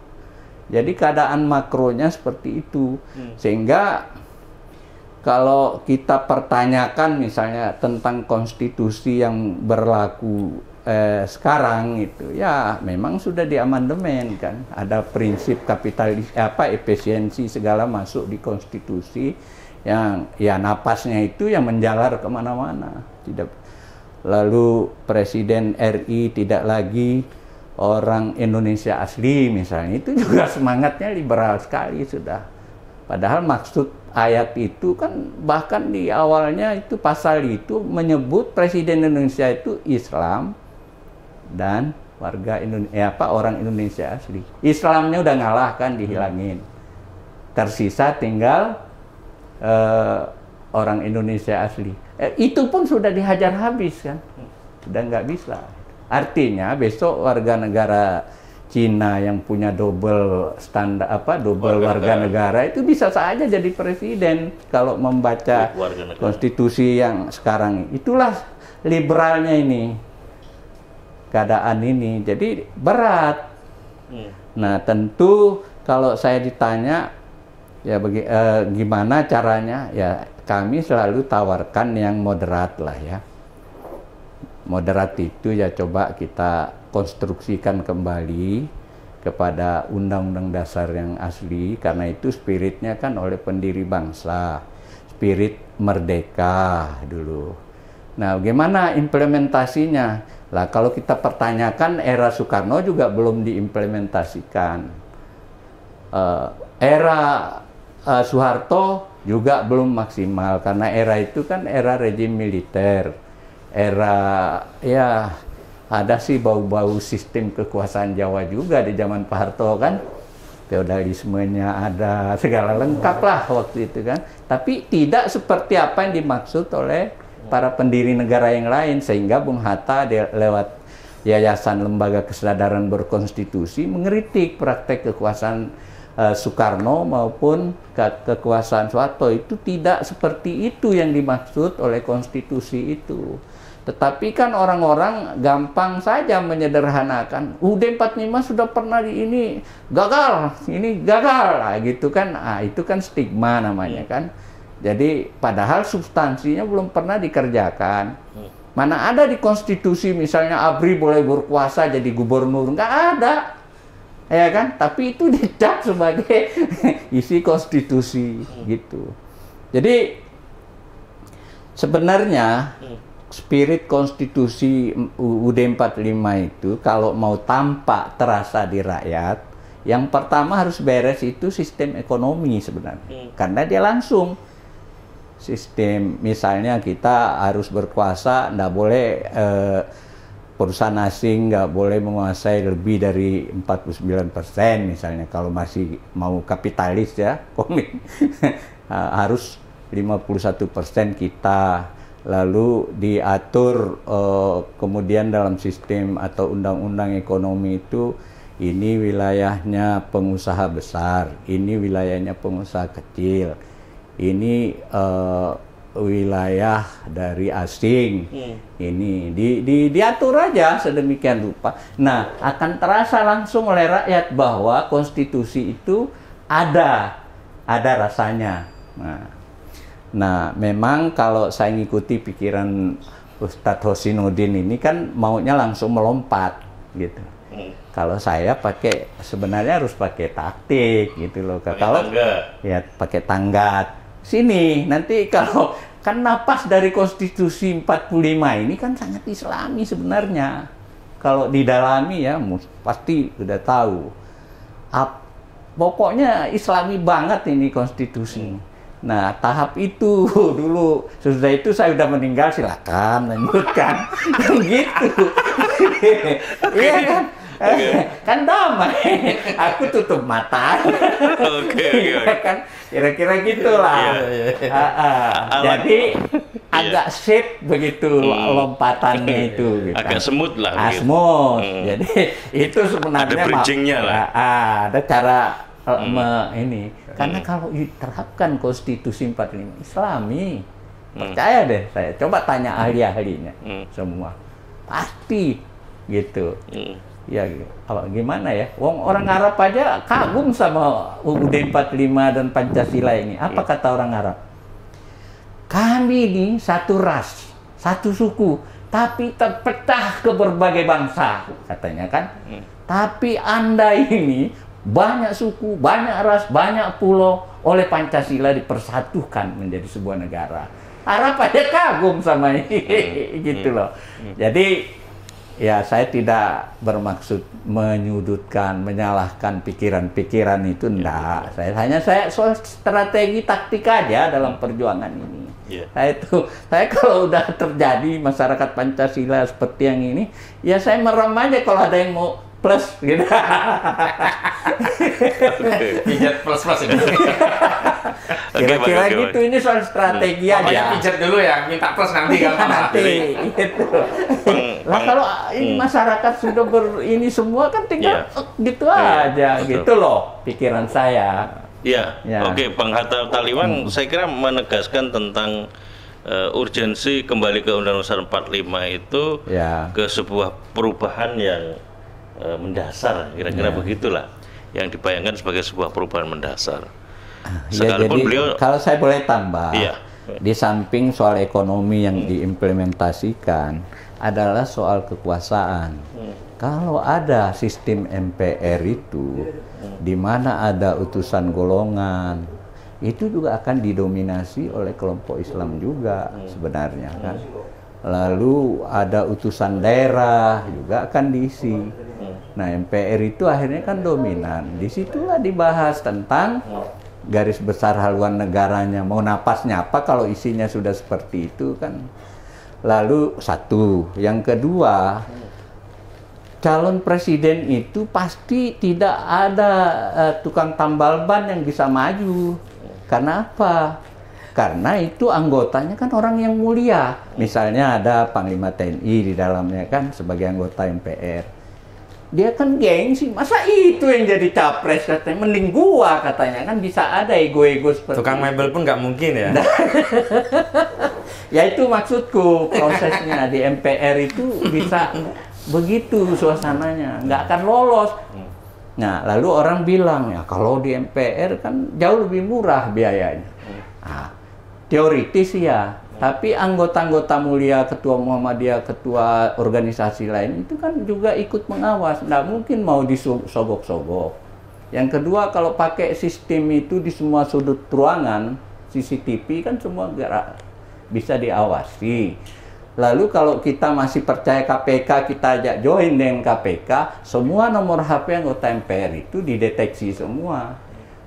[SPEAKER 1] Jadi keadaan makronya seperti itu. Sehingga kalau kita pertanyakan misalnya tentang konstitusi yang berlaku sekarang itu, ya memang sudah diamandemen kan. Ada prinsip kapitalis efisiensi segala masuk di konstitusi yang ya napasnya itu yang menjalar kemana-mana. Lalu Presiden RI tidak lagi orang Indonesia asli misalnya, itu juga semangatnya liberal sekali sudah. Padahal maksud ayat itu kan bahkan di awalnya itu pasal itu menyebut presiden Indonesia itu Islam dan warga Indonesia, orang Indonesia asli. Islamnya udah ngalah kan, dihilangin. Tersisa tinggal orang Indonesia asli. Itu pun sudah dihajar habis kan, sudah nggak bisa. Artinya besok warga negara Cina yang punya double standar double warga negara itu bisa saja jadi presiden kalau membaca konstitusi yang sekarang. Itulah liberalnya ini, keadaan ini. Jadi berat. Nah, tentu kalau saya ditanya ya gimana caranya, ya kami selalu tawarkan yang moderat lah ya. Moderat itu ya coba kita konstruksikan kembali kepada undang-undang dasar yang asli, karena itu spiritnya kan oleh pendiri bangsa, spirit merdeka dulu. Nah, bagaimana implementasinya? Lah kalau kita pertanyakan era Soekarno juga belum diimplementasikan. Era Soeharto juga belum maksimal karena era itu kan era rejim militer. Era ya ada sih bau-bau sistem kekuasaan Jawa juga di zaman Pak Harto kan, feodalismenya ada, segala lengkap lah waktu itu kan, tapi tidak seperti apa yang dimaksud oleh para pendiri negara yang lain, sehingga Bung Hatta lewat Yayasan Lembaga Kesadaran Berkonstitusi mengkritik praktek kekuasaan Soekarno maupun kekuasaan Soeharto. Itu tidak seperti itu yang dimaksud oleh konstitusi itu. Tetapi kan orang-orang gampang saja menyederhanakan. UUD 45 sudah pernah ini gagal lah, gitu kan. Itu kan stigma namanya kan. Jadi padahal substansinya belum pernah dikerjakan. Mana ada di konstitusi misalnya ABRI boleh berkuasa jadi gubernur, nggak ada. Ya kan? Tapi itu dicap sebagai isi konstitusi gitu. Jadi sebenarnya spirit konstitusi UUD 45 itu kalau mau tampak terasa di rakyat, yang pertama harus beres itu sistem ekonomi sebenarnya. Karena dia langsung sistem, misalnya kita harus berkuasa, nggak boleh perusahaan asing nggak boleh menguasai lebih dari 49% misalnya, kalau masih mau kapitalis ya, harus 51% kita. Lalu diatur kemudian dalam sistem atau undang-undang ekonomi itu, ini wilayahnya pengusaha besar, ini wilayahnya pengusaha kecil, ini wilayah dari asing, ini diatur aja sedemikian rupa. Nah, akan terasa langsung oleh rakyat bahwa konstitusi itu ada rasanya. Nah, memang kalau saya ngikuti pikiran Ustadz Hosinuddin ini kan maunya langsung melompat gitu. Kalau saya sebenarnya harus pakai taktik gitu loh. Kalau ya pakai tanggat. Sini nanti kalau kan napas dari konstitusi 45 ini kan sangat Islami sebenarnya. Kalau didalami ya pasti udah tahu. Pokoknya Islami banget ini konstitusi. Nah, tahap itu dulu, sesudah itu saya udah meninggal, silakan lanjutkan. Gitu. Iya kan? Kan damai. Aku tutup mata. Oke. Kan kira-kira gitulah. Jadi agak shape begitu lompatannya itu. Gitu.
[SPEAKER 2] Agak semut lah.
[SPEAKER 1] Smooth. Jadi itu sebenarnya
[SPEAKER 2] ada bridgingnya lah.
[SPEAKER 1] Ada cara ini. Karena kalau diterapkan konstitusi 45 Islami, percaya deh saya. Coba tanya ahli-ahlinya semua. Pasti gitu. Ya gimana ya? Orang Arab aja kagum sama UUD 45 dan Pancasila ini. Apa kata orang Arab? Kami ini satu ras, satu suku, tapi terpecah ke berbagai bangsa, katanya kan. Tapi Anda ini banyak suku, banyak ras, banyak pulau, oleh Pancasila dipersatukan menjadi sebuah negara. Arab aja kagum sama ini, gitu loh. Jadi Ya, saya tidak bermaksud menyudutkan, menyalahkan pikiran-pikiran itu, enggak. Saya soal strategi taktik aja dalam perjuangan ini. Saya kalau udah terjadi masyarakat Pancasila seperti yang ini, ya saya merem aja kalau ada yang mau plus gitu.
[SPEAKER 3] Pijat plus ini.
[SPEAKER 1] Kira-kira gitu, ini soal strategi aja.
[SPEAKER 3] Pokoknya pijat dulu ya, minta plus nanti gampang.
[SPEAKER 1] Nanti gitu. Lah kalau ini masyarakat sudah ini semua kan tinggal gitu aja, gitu loh pikiran saya.
[SPEAKER 2] Ya. Oke, Bang Hatta Taliwang saya kira menegaskan tentang urgensi kembali ke Undang-Undang 45 itu ke sebuah perubahan yang mendasar, kira-kira begitulah yang dibayangkan sebagai sebuah perubahan mendasar.
[SPEAKER 1] Sekalipun jadi, beliau, kalau saya boleh tambah, di samping soal ekonomi yang diimplementasikan adalah soal kekuasaan. Kalau ada sistem MPR itu, di mana ada utusan golongan, itu juga akan didominasi oleh kelompok Islam juga sebenarnya kan. Lalu ada utusan daerah juga akan diisi. Nah, MPR itu akhirnya kan dominan. Disitulah dibahas tentang garis besar haluan negaranya, mau napasnya apa kalau isinya sudah seperti itu kan. Lalu satu, yang kedua, calon presiden itu pasti tidak ada tukang tambal ban yang bisa maju. Karena apa? Karena itu anggotanya kan orang yang mulia. Misalnya ada Panglima TNI di dalamnya kan sebagai anggota MPR. Dia kan gengsi, masa itu yang jadi capres katanya, mending gua katanya, kan bisa ada ego-ego seperti
[SPEAKER 3] tukang mebel pun nggak mungkin ya.
[SPEAKER 1] Ya itu maksudku, prosesnya di MPR itu bisa begitu suasananya, nggak akan lolos. Nah, lalu orang bilang, ya kalau di MPR kan jauh lebih murah biayanya. Nah, teoritis ya. Tapi anggota-anggota mulia, ketua Muhammadiyah, ketua organisasi lain itu kan juga ikut mengawas. Nggak mungkin mau disogok-sogok. Yang kedua, kalau pakai sistem itu di semua sudut ruangan, CCTV kan semua bisa diawasi. Lalu kalau kita masih percaya KPK, kita ajak join dengan KPK, semua nomor HP anggota MPR itu dideteksi semua.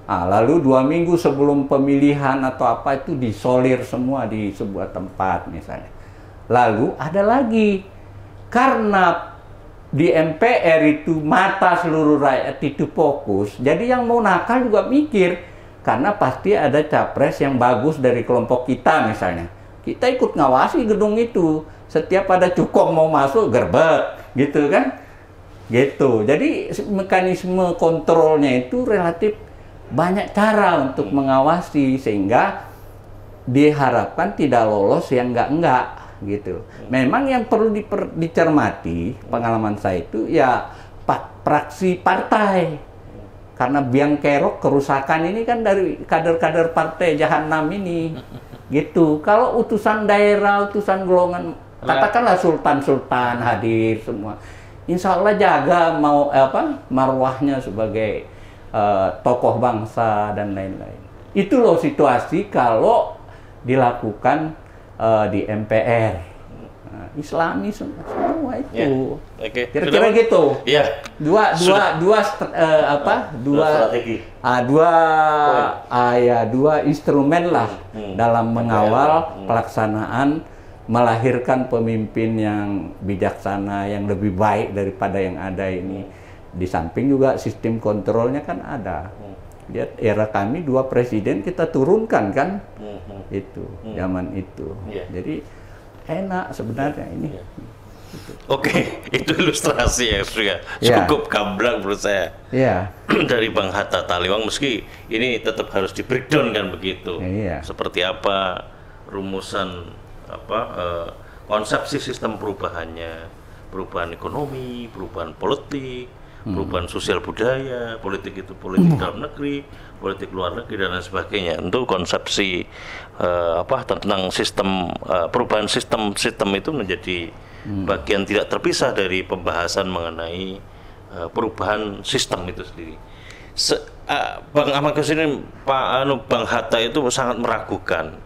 [SPEAKER 1] Nah, lalu 2 minggu sebelum pemilihan atau apa itu disolir semua di sebuah tempat misalnya. Lalu ada lagi, karena di MPR itu mata seluruh rakyat itu fokus, jadi yang mau nakal juga mikir, karena pasti ada capres yang bagus dari kelompok kita misalnya. Kita ikut ngawasi gedung itu, setiap ada cukong mau masuk gerbek, gitu kan? Gitu. Jadi mekanisme kontrolnya itu relatif banyak cara untuk mengawasi sehingga diharapkan tidak lolos yang enggak gitu. Memang yang perlu dicermati pengalaman saya itu ya praksi partai. Karena biang kerok kerusakan ini kan dari kader-kader partai jahanam ini. Gitu. Kalau utusan daerah, utusan golongan, katakanlah sultan-sultan hadir semua. Insya Allah jaga marwahnya sebagai tokoh bangsa dan lain-lain. Itu loh situasi kalau dilakukan di MPR. Nah, Islami semua itu. Kira-kira gitu. Dua instrumen lah dalam mengawal pelaksanaan melahirkan pemimpin yang bijaksana, yang lebih baik daripada yang ada ini. Di samping juga sistem kontrolnya kan ada. Lihat era kami 2 presiden kita turunkan kan, itu zaman itu. Jadi enak sebenarnya ini.
[SPEAKER 2] Oke, itu ilustrasi yang sudah cukup gamblang menurut saya. Dari Bang Hatta Taliwang, meski ini tetap harus di breakdown kan begitu. Seperti apa rumusan konsepsi sistem perubahannya, perubahan ekonomi, perubahan politik, perubahan sosial budaya, politik itu politik dalam negeri, politik luar negeri dan lain sebagainya. Untuk konsepsi tentang sistem perubahan sistem itu menjadi bagian tidak terpisah dari pembahasan mengenai perubahan sistem itu sendiri. Bang Ahmad Ghazali, Bang Hatta itu sangat meragukan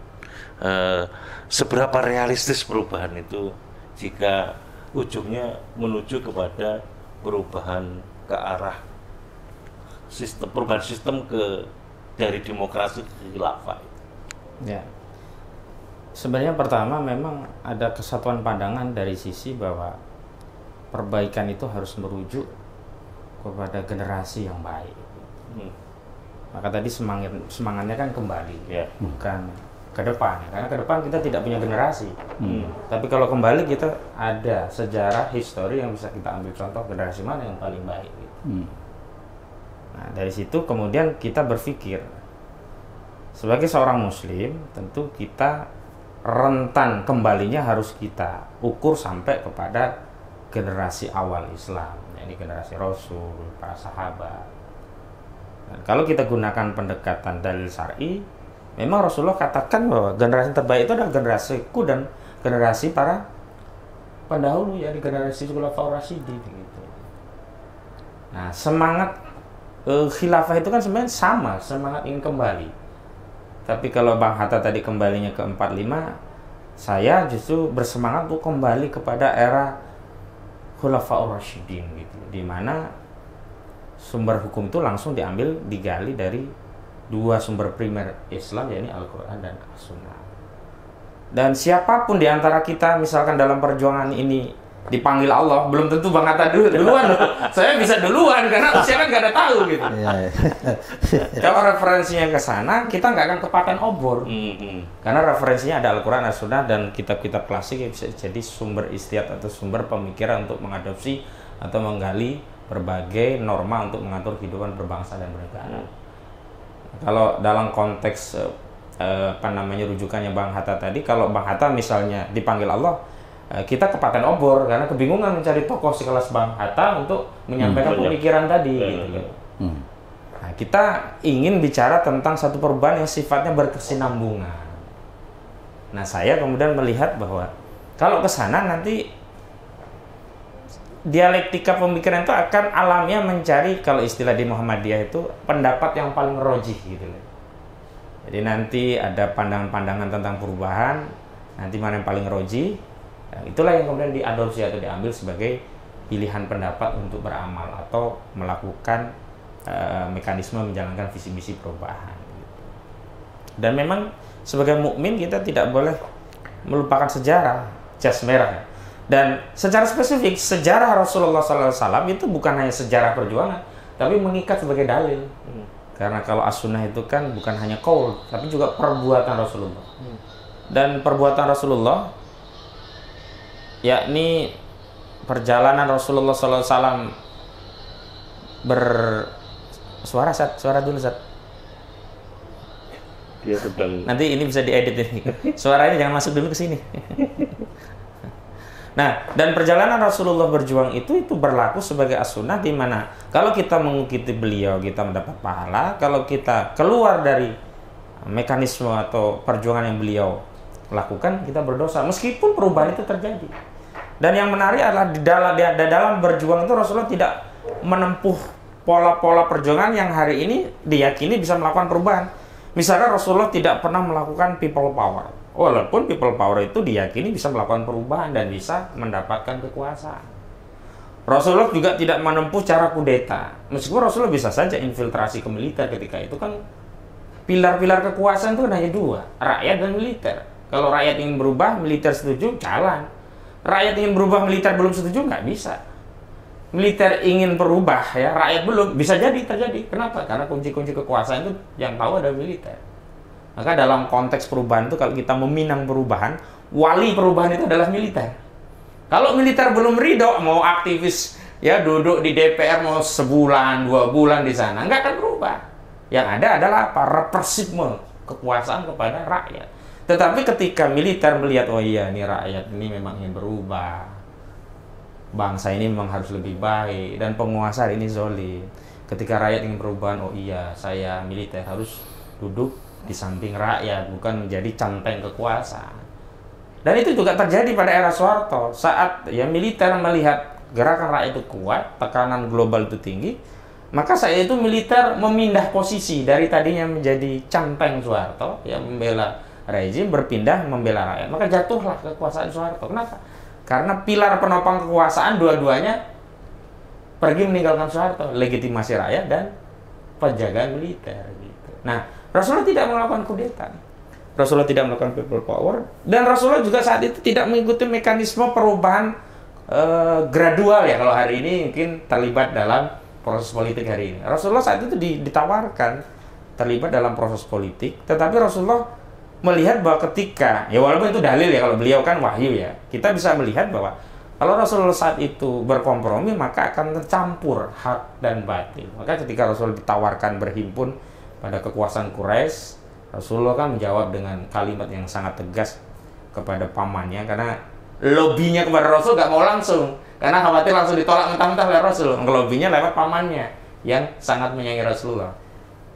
[SPEAKER 2] seberapa realistis perubahan itu jika ujungnya menuju kepada perubahan ke arah perubahan sistem dari demokrasi ke khilafah.
[SPEAKER 3] Ya. Sebenarnya pertama memang ada kesatuan pandangan dari sisi bahwa perbaikan itu harus merujuk kepada generasi yang baik. Maka tadi semangatnya kan kembali, bukan ke depan. Karena ke depan kita tidak punya generasi. Tapi kalau kembali kita ada sejarah, histori yang bisa kita ambil contoh generasi mana yang paling baik. Nah, dari situ kemudian kita berpikir sebagai seorang muslim tentu kita rentan kembalinya harus kita ukur sampai kepada generasi awal Islam, yakni generasi Rasul, para sahabat. Dan kalau kita gunakan pendekatan dalil syar'i, memang Rasulullah katakan bahwa generasi terbaik itu adalah generasiku dan generasi para pendahulu, yakni generasi Khulafaur Rasyidin gitu. Nah, semangat khilafah itu kan sebenarnya sama, semangat ingin kembali. Tapi kalau Bang Hatta tadi kembalinya ke 45, saya justru bersemangat untuk kembali kepada era Khulafaur Rasyidin gitu, di mana sumber hukum itu langsung digali dari dua sumber primer Islam, yakni Al-Quran dan As-Sunnah. Dan siapapun di antara kita misalkan dalam perjuangan ini dipanggil Allah, belum tentu Bang Hatta duluan loh. Saya bisa duluan karena usia kan nggak ada tahu gitu. Kalau referensinya ke sana, kita nggak akan kepaten obor. Karena referensinya ada Al-Quran, As-Sunnah, dan kitab-kitab klasik yang bisa jadi sumber istihad atau sumber pemikiran untuk mengadopsi atau menggali berbagai norma untuk mengatur kehidupan berbangsa dan bernegara. Kalau dalam konteks rujukannya Bang Hatta tadi, kalau Bang Hatta misalnya dipanggil Allah, kita kepaten obor karena kebingungan mencari tokoh sekelas Bang Hatta untuk menyampaikan pemikiran tadi gitu. Nah, kita ingin bicara tentang satu perubahan yang sifatnya berkesinambungan. Nah, saya kemudian melihat bahwa kalau ke sana nanti dialektika pemikiran itu akan alamiah mencari, kalau istilah di Muhammadiyah itu, pendapat yang paling rojih gitu. Jadi nanti ada pandangan-pandangan tentang perubahan, nanti mana yang paling rojih. Itulah yang kemudian diadopsi atau diambil sebagai pilihan pendapat untuk beramal atau melakukan mekanisme menjalankan visi misi perubahan. Dan memang sebagai mukmin kita tidak boleh melupakan sejarah jas merah. Dan secara spesifik sejarah Rasulullah SAW itu bukan hanya sejarah perjuangan, tapi mengikat sebagai dalil. Karena kalau as-sunnah itu kan bukan hanya qaul, tapi juga perbuatan Rasulullah. Dan perbuatan Rasulullah, yakni perjalanan Rasulullah SAW suara dulu Sat.
[SPEAKER 2] Dia sedang.
[SPEAKER 3] Nanti ini bisa diedit ini. Suaranya jangan masuk dulu ke sini. Nah, dan perjalanan Rasulullah berjuang itu berlaku sebagai as-sunnah, di mana kalau kita mengikuti beliau kita mendapat pahala, kalau kita keluar dari mekanisme atau perjuangan yang beliau lakukan kita berdosa, meskipun perubahan itu terjadi. Dan yang menarik adalah di dalam berjuang itu Rasulullah tidak menempuh pola-pola perjuangan yang hari ini diyakini bisa melakukan perubahan. Misalnya Rasulullah tidak pernah melakukan people power, walaupun people power itu diyakini bisa melakukan perubahan dan bisa mendapatkan kekuasaan. Rasulullah juga tidak menempuh cara kudeta, meskipun Rasulullah bisa saja infiltrasi ke militer ketika itu kan pilar-pilar kekuasaan itu hanya dua, rakyat dan militer. Kalau rakyat ingin berubah, militer setuju, jalan. Rakyat ingin berubah, militer belum setuju, nggak bisa. Militer ingin berubah, ya rakyat belum, bisa jadi terjadi. Kenapa? Karena kunci-kunci kekuasaan itu yang tahu ada militer. Maka dalam konteks perubahan itu, kalau kita meminang perubahan, wali perubahan itu adalah militer. Kalau militer belum ridho, mau aktivis ya duduk di DPR mau sebulan, 2 bulan di sana, nggak akan berubah. Yang ada adalah apa? Represifme kekuasaan kepada rakyat. Tetapi ketika militer melihat, oh iya, ini rakyat ini memang ingin berubah, bangsa ini memang harus lebih baik, dan penguasa ini zalim. Ketika rakyat ingin perubahan, oh iya, saya militer harus duduk di samping rakyat, bukan menjadi centeng kekuasaan. Dan itu juga terjadi pada era Soeharto. Saat ya militer melihat gerakan rakyat itu kuat, tekanan global itu tinggi, maka saat itu militer memindah posisi dari tadinya menjadi centeng Soeharto, ya membela rezim, berpindah membela rakyat. Maka jatuhlah kekuasaan Soeharto. Kenapa? Karena pilar penopang kekuasaan dua-duanya pergi meninggalkan Soeharto, legitimasi rakyat dan penjagaan militer gitu. Nah, Rasulullah tidak melakukan kudeta. Rasulullah tidak melakukan people power, dan Rasulullah juga saat itu tidak mengikuti mekanisme perubahan gradual ya. Kalau hari ini mungkin terlibat dalam proses politik hari ini. Rasulullah saat itu ditawarkan terlibat dalam proses politik, tetapi Rasulullah melihat bahwa ketika, ya walaupun itu dalil ya, kalau beliau kan wahyu ya, kita bisa melihat bahwa kalau Rasulullah saat itu berkompromi, maka akan tercampur hak dan batil. Maka ketika Rasulullah ditawarkan berhimpun pada kekuasaan Quraisy, Rasulullah kan menjawab dengan kalimat yang sangat tegas kepada pamannya, karena lobinya kepada Rasul gak mau langsung, karena khawatir langsung ditolak mentah-mentah oleh Rasul. Lobinya lewat pamannya yang sangat menyayangi Rasulullah.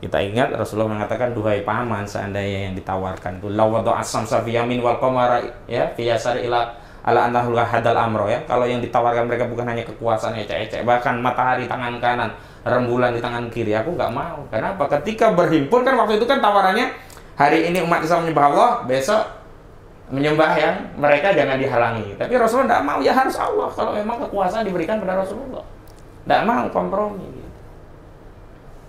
[SPEAKER 3] Kita ingat Rasulullah mengatakan, duhai paman, seandainya yang ditawarkan itu lawadhu as-samsa fi yamin wal qamara ya fi yasar ila ala annahu hadal amro ya. Kalau yang ditawarkan mereka bukan hanya kekuasaan ecek-ecek, bahkan matahari tangan kanan, rembulan di tangan kiri, aku nggak mau. Kenapa? Ketika berhimpun kan waktu itu kan tawarannya, hari ini umat Islam menyembah Allah, besok menyembah yang mereka jangan dihalangi. Tapi Rasulullah nggak mau, ya harus Allah kalau memang kekuasaan diberikan pada Rasulullah. Nggak mau kompromi gitu.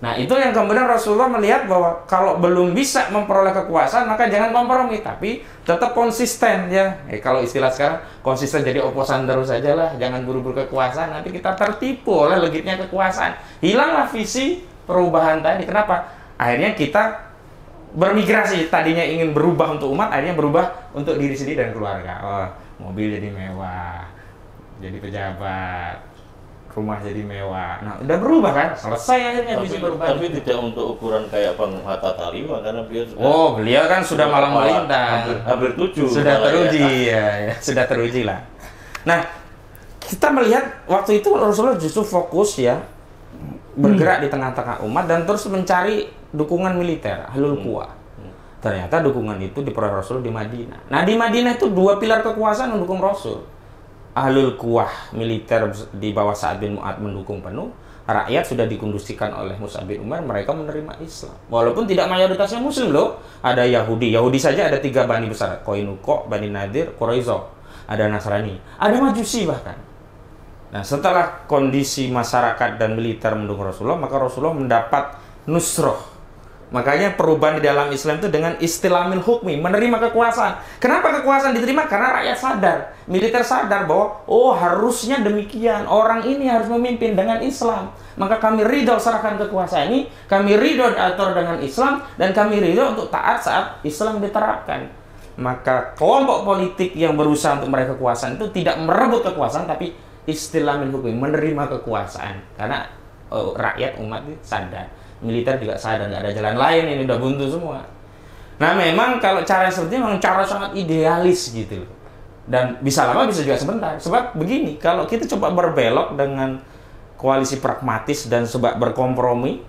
[SPEAKER 3] Nah, itu yang kemudian Rasulullah melihat bahwa kalau belum bisa memperoleh kekuasaan, maka jangan kompromi, tapi tetap konsisten ya. Kalau istilah sekarang, konsisten jadi oposan terus saja lah, jangan buru-buru kekuasaan, nanti kita tertipu oleh legitnya kekuasaan. Hilanglah visi perubahan tadi. Kenapa? Akhirnya kita bermigrasi, tadinya ingin berubah untuk umat, akhirnya berubah untuk diri sendiri dan keluarga. Oh, mobil jadi mewah, jadi pejabat, rumah jadi mewah. Nah, udah berubah kan? Selesai akhirnya visi perubahan.
[SPEAKER 2] Tapi tidak untuk ukuran kayak Bang Hatta Talima, karena beliau sudah,
[SPEAKER 3] beliau kan sudah malang melintang.
[SPEAKER 2] Hampir 7.
[SPEAKER 3] Sudah teruji ya, sudah teruji lah. Nah, kita melihat waktu itu Rasulullah justru fokus ya bergerak di tengah-tengah umat dan terus mencari dukungan militer, ahlul quwah. Ternyata dukungan itu diperoleh Rasul di Madinah. Nah, di Madinah itu dua pilar kekuasaan mendukung Rasul. Ahlul quwah militer di bawah Sa'ad bin Mu'adz mendukung penuh. Rakyat sudah dikondusikan oleh Mus'ab bin Umair, mereka menerima Islam. Walaupun tidak mayoritasnya Muslim loh. Ada Yahudi. Yahudi saja ada 3 bani besar. Qainuqa, Bani Nadir, Quraisyah. Ada Nasrani. Ada Majusi bahkan. Nah, setelah kondisi masyarakat dan militer mendukung Rasulullah, maka Rasulullah mendapat nusroh. Makanya perubahan di dalam Islam itu dengan istilamil hukmi, menerima kekuasaan. Kenapa kekuasaan diterima? Karena rakyat sadar, militer sadar bahwa harusnya demikian, orang ini harus memimpin dengan Islam. Maka kami ridho serahkan kekuasaan ini, kami ridho diatur dengan Islam, dan kami ridho untuk taat saat Islam diterapkan. Maka kelompok politik yang berusaha untuk meraih kekuasaan itu tidak merebut kekuasaan, tapi istilamil hukmi, menerima kekuasaan. Karena rakyat umat itu sadar. Militer juga sadar, nggak ada jalan lain, ini udah buntu semua. Nah, memang kalau cara seperti ini memang cara sangat idealis gitu. Dan bisa lama, bisa juga sebentar. Sebab begini, kalau kita coba berbelok dengan koalisi pragmatis dan coba berkompromi,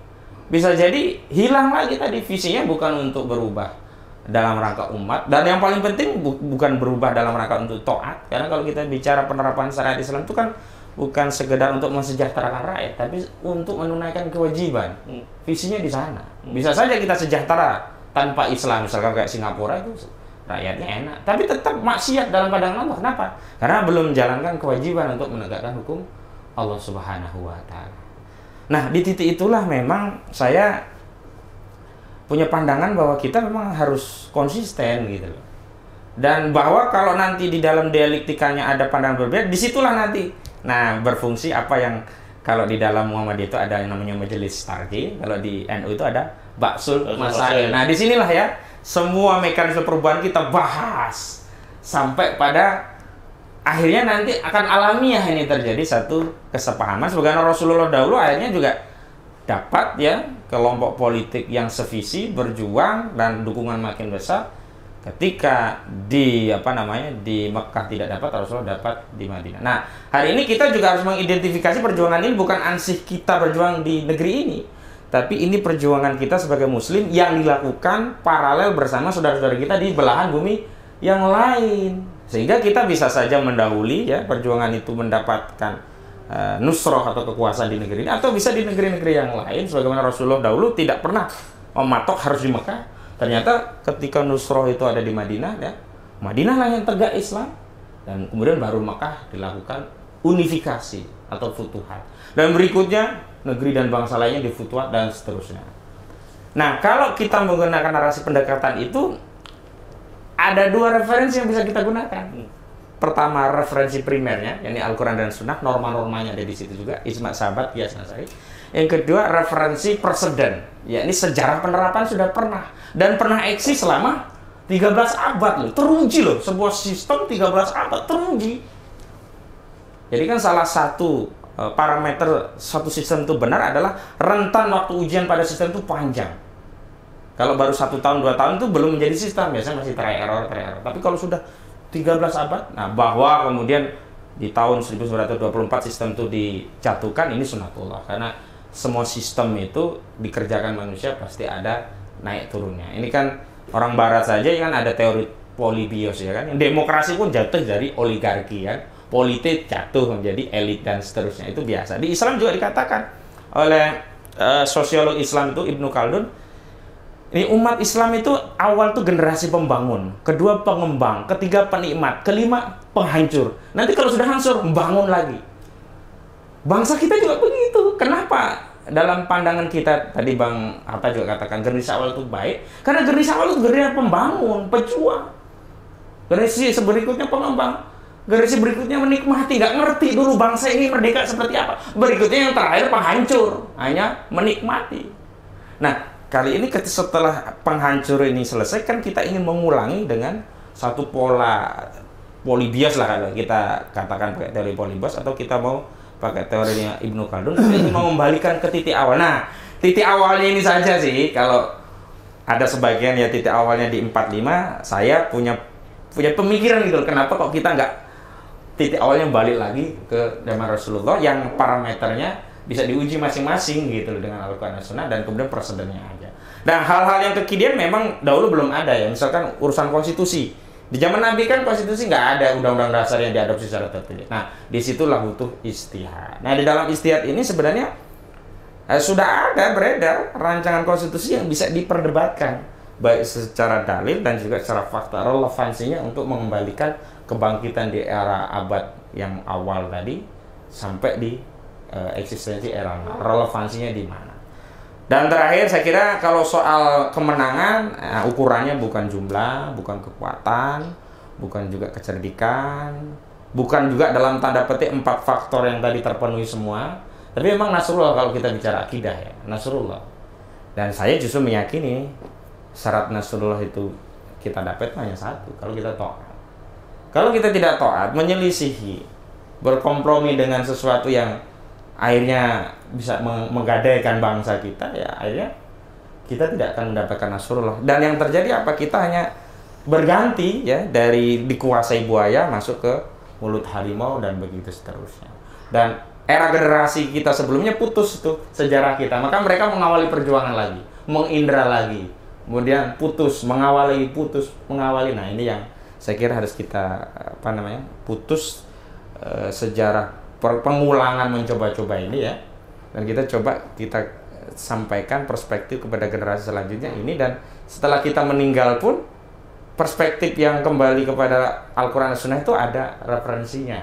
[SPEAKER 3] bisa jadi hilang lagi tadi visinya, bukan untuk berubah dalam rangka umat. Dan yang paling penting bukan berubah dalam rangka untuk taat. Karena kalau kita bicara penerapan syariat Islam itu kan bukan sekedar untuk mensejahterakan rakyat, tapi untuk menunaikan kewajiban. Visinya di sana. Bisa saja kita sejahtera tanpa Islam, misalkan kayak Singapura itu rakyatnya enak, tapi tetap maksiat dalam pandangan Allah. Kenapa? Karena belum menjalankan kewajiban untuk menegakkan hukum Allah Subhanahu wa Ta'ala. Nah, di titik itulah memang saya punya pandangan bahwa kita memang harus konsisten gitu loh. Dan bahwa kalau nanti di dalam dialektikanya ada pandangan berbeda, disitulah nanti berfungsi apa yang kalau di dalam Muhammadiyah itu ada yang namanya majelis tarqi, kalau di NU itu ada baksul masail. Nah, disinilah ya semua mekanisme perubahan kita bahas sampai pada akhirnya nanti akan alamiah ini terjadi satu kesepahaman. Sebagaimana Rasulullah dahulu akhirnya juga dapat ya kelompok politik yang sevisi berjuang dan dukungan makin besar. Ketika di Mekah tidak dapat, Rasulullah dapat di Madinah. Nah, hari ini kita juga harus mengidentifikasi perjuangan ini bukan ansih kita berjuang di negeri ini, tapi ini perjuangan kita sebagai Muslim yang dilakukan paralel bersama saudara-saudara kita di belahan bumi yang lain, sehingga kita bisa saja mendahului ya perjuangan itu mendapatkan nusroh atau kekuasaan di negeri ini, atau bisa di negeri-negeri yang lain. Sebagaimana Rasulullah dahulu tidak pernah mematok harus di Mekah. Ternyata ketika nusroh itu ada di Madinah ya, Madinah lah yang tegak Islam. Dan kemudian baru Makkah dilakukan unifikasi atau futuhat. Dan berikutnya negeri dan bangsa lainnya difutuhat dan seterusnya. Nah, kalau kita menggunakan narasi pendekatan itu, ada dua referensi yang bisa kita gunakan. Pertama, referensi primernya, yakni Al-Quran dan Sunnah, norma-normanya ada di situ juga, ijma sahabat, qiyas nasari. Yang kedua, referensi preseden, yakni sejarah penerapan sudah pernah dan pernah eksis selama 13 abad loh, teruji loh, sebuah sistem 13 abad teruji. Jadi kan salah satu parameter suatu sistem itu benar adalah rentan waktu ujian pada sistem itu panjang. Kalau baru 1 tahun, 2 tahun itu belum menjadi sistem, biasanya masih try error. Tapi kalau sudah 13 abad, nah bahwa kemudian di tahun 1924 sistem itu dijatuhkan, ini sunatullah. Karena semua sistem itu dikerjakan manusia pasti ada naik turunnya. Ini kan orang barat saja kan ada teori polibios ya kan. Demokrasi pun jatuh dari oligarki kan. Politik jatuh menjadi elit dan seterusnya, itu biasa. Di Islam juga dikatakan oleh sosiolog Islam itu Ibnu Khaldun, ini umat Islam itu awal tuh generasi pembangun, kedua pengembang, ketiga penikmat, kelima penghancur. Nanti kalau sudah hancur, membangun lagi. Bangsa kita juga begitu. Kenapa? Dalam pandangan kita, tadi Bang Hatta juga katakan generasi awal itu baik, karena generasi awal itu generasi pembangun, pejuang. Generasi berikutnya pengembang, generasi berikutnya menikmati, nggak ngerti dulu bangsa ini merdeka seperti apa. Berikutnya yang terakhir penghancur, hanya menikmati. Nah, kali ini setelah penghancur ini selesai, kan kita ingin mengulangi dengan satu pola polibios lah, kalau kita katakan pakai teori polibios, atau kita mau pakai teorinya Ibnu Khaldun, kita ingin mau membalikan ke titik awal. Nah, titik awalnya ini saja sih, kalau ada sebagian ya titik awalnya di 45, saya punya pemikiran gitu, kenapa kok kita nggak titik awalnya balik lagi ke zaman Rasulullah yang parameternya bisa diuji masing-masing gitu dengan Al-Quran dan Sunnah, dan kemudian presidennya aja. Dan hal-hal yang kekinian memang dahulu belum ada ya, misalkan urusan konstitusi. Di zaman Nabi kan konstitusi nggak ada undang-undang dasar yang diadopsi secara tertulis. Nah, disitulah butuh ijtihad. Nah, di dalam ijtihad ini sebenarnya sudah ada beredar rancangan konstitusi yang bisa diperdebatkan, baik secara dalil dan juga secara fakta, relevansinya untuk mengembalikan kebangkitan di era abad yang awal tadi sampai di eksistensi era, relevansinya di mana. Dan terakhir saya kira kalau soal kemenangan, ukurannya bukan jumlah, bukan kekuatan, bukan juga kecerdikan, bukan juga dalam tanda petik 4 faktor yang tadi terpenuhi semua. Tapi memang Nasrullah kalau kita bicara akidah ya, Nasrullah. Dan saya justru meyakini syarat Nasrullah itu kita dapat hanya satu, kalau kita taat. Kalau kita tidak taat, menyelisihi, berkompromi dengan sesuatu yang akhirnya bisa menggadaikan bangsa kita, ya akhirnya kita tidak akan mendapatkan Nasrullah. Dan yang terjadi apa? Kita hanya berganti ya, dari dikuasai buaya masuk ke mulut harimau dan begitu seterusnya. Dan era generasi kita sebelumnya putus itu sejarah kita, maka mereka mengawali perjuangan lagi, mengindra lagi, kemudian putus, mengawali, Nah, ini yang saya kira harus kita putus sejarah pengulangan mencoba-coba ini ya, dan kita sampaikan perspektif kepada generasi selanjutnya ini. Dan setelah kita meninggal pun perspektif yang kembali kepada Al-Quran dan Sunnah itu ada referensinya.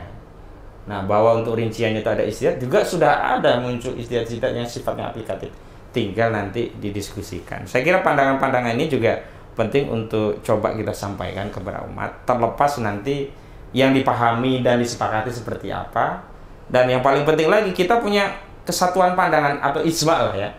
[SPEAKER 3] Nah, bahwa untuk rinciannya itu ada ijtihad, juga sudah ada muncul ijtihad yang sifatnya aplikatif, tinggal nanti didiskusikan. Saya kira pandangan-pandangan ini juga penting untuk coba kita sampaikan kepada umat, terlepas nanti yang dipahami dan disepakati seperti apa. Dan yang paling penting lagi, kita punya kesatuan pandangan atau ijma lah ya,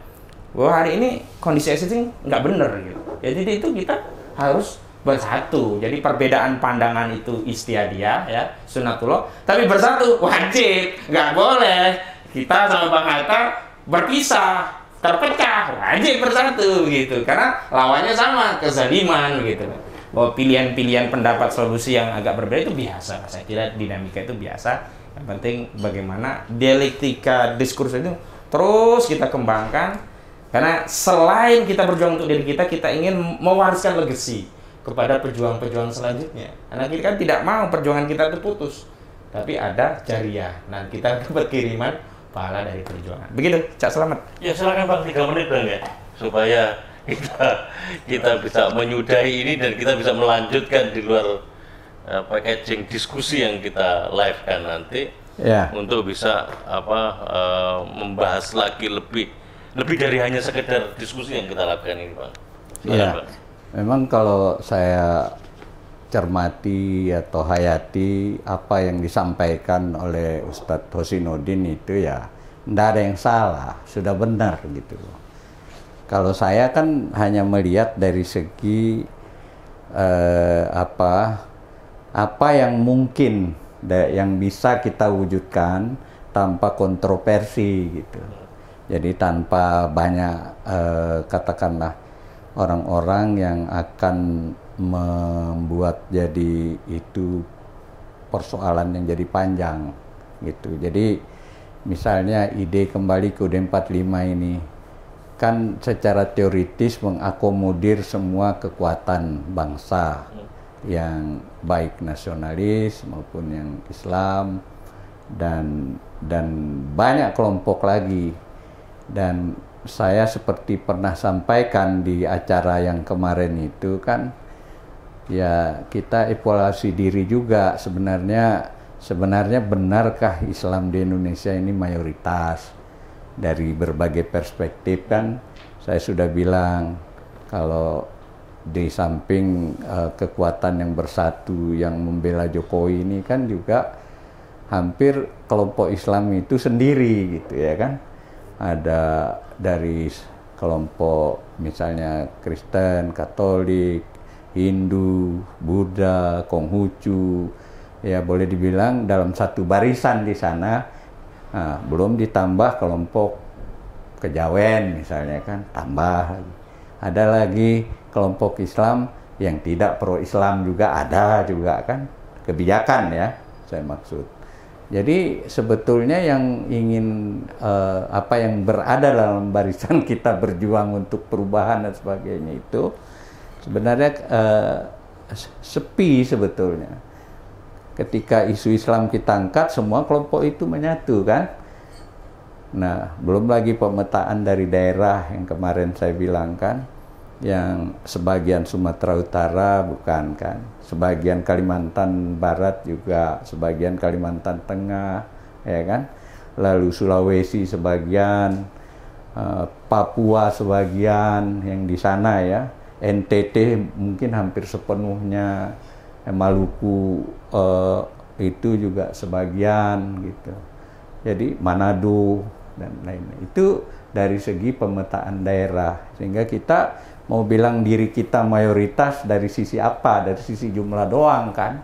[SPEAKER 3] bahwa hari ini kondisi existing nggak benar gitu. Jadi itu kita harus bersatu. Jadi perbedaan pandangan itu ijtihadiyah ya, sunnatullah, tapi bersatu wajib. Nggak boleh kita sama Bang Hatta berpisah, terpecah, wajib bersatu gitu. Karena lawannya sama, kezaliman gitu. Bahwa pilihan-pilihan pendapat solusi yang agak berbeda itu biasa. Saya kira dinamika itu biasa. Yang penting bagaimana dialektika diskursus itu terus kita kembangkan, karena selain kita berjuang untuk diri kita, kita ingin mewariskan legacy kepada pejuang-pejuang selanjutnya. Karena kita kan tidak mau perjuangan kita itu putus, tapi ada jariah. Nah, kita dapat kiriman pahala dari perjuangan. Begitu, Cak Selamat.
[SPEAKER 2] Ya silakan Bang, 3 menit Bang ya, supaya kita bisa menyudahi ini dan kita bisa melanjutkan di luar packaging diskusi yang kita live kan nanti untuk bisa membahas lagi lebih dari hanya sekedar diskusi yang kita lakukan ini, Pak.
[SPEAKER 1] Iya. Memang kalau saya cermati atau hayati apa yang disampaikan oleh Ustadz Husainuddin itu ya tidak ada yang salah, sudah benar gitu. Kalau saya kan hanya melihat dari segi apa yang mungkin yang bisa kita wujudkan tanpa kontroversi gitu. Jadi tanpa banyak katakanlah orang-orang yang akan membuat jadi itu persoalan yang jadi panjang gitu. Jadi misalnya ide kembali ke UUD 45 ini kan secara teoritis mengakomodir semua kekuatan bangsa yang baik nasionalis maupun yang Islam dan banyak kelompok lagi. Dan saya seperti pernah sampaikan di acara yang kemarin itu kan, ya kita evaluasi diri juga sebenarnya benarkah Islam di Indonesia ini mayoritas. Dari berbagai perspektif kan saya sudah bilang kalau di samping kekuatan yang bersatu yang membela Jokowi ini kan juga hampir kelompok Islam itu sendiri gitu ya kan. Ada dari kelompok misalnya Kristen, Katolik, Hindu, Buddha, Konghucu, ya boleh dibilang dalam satu barisan di sana. Nah, belum ditambah kelompok Kejawen misalnya kan, tambah lagi. Ada lagi kelompok Islam yang tidak pro Islam juga ada juga kan, kebijakan ya saya maksud. Jadi sebetulnya yang ingin yang berada dalam barisan kita berjuang untuk perubahan dan sebagainya itu sebenarnya sepi sebetulnya. Ketika isu Islam kita angkat, semua kelompok itu menyatu kan. Nah, belum lagi pemetaan dari daerah yang kemarin saya bilang kan, yang sebagian Sumatera Utara bukan kan, sebagian Kalimantan Barat juga, sebagian Kalimantan Tengah, ya kan, lalu Sulawesi sebagian, Papua sebagian yang di sana ya, NTT mungkin hampir sepenuhnya, Maluku itu juga sebagian gitu. Jadi Manado dan lain-lain. Itu dari segi pemetaan daerah, sehingga kita mau bilang diri kita mayoritas dari sisi apa? Dari sisi jumlah doang kan.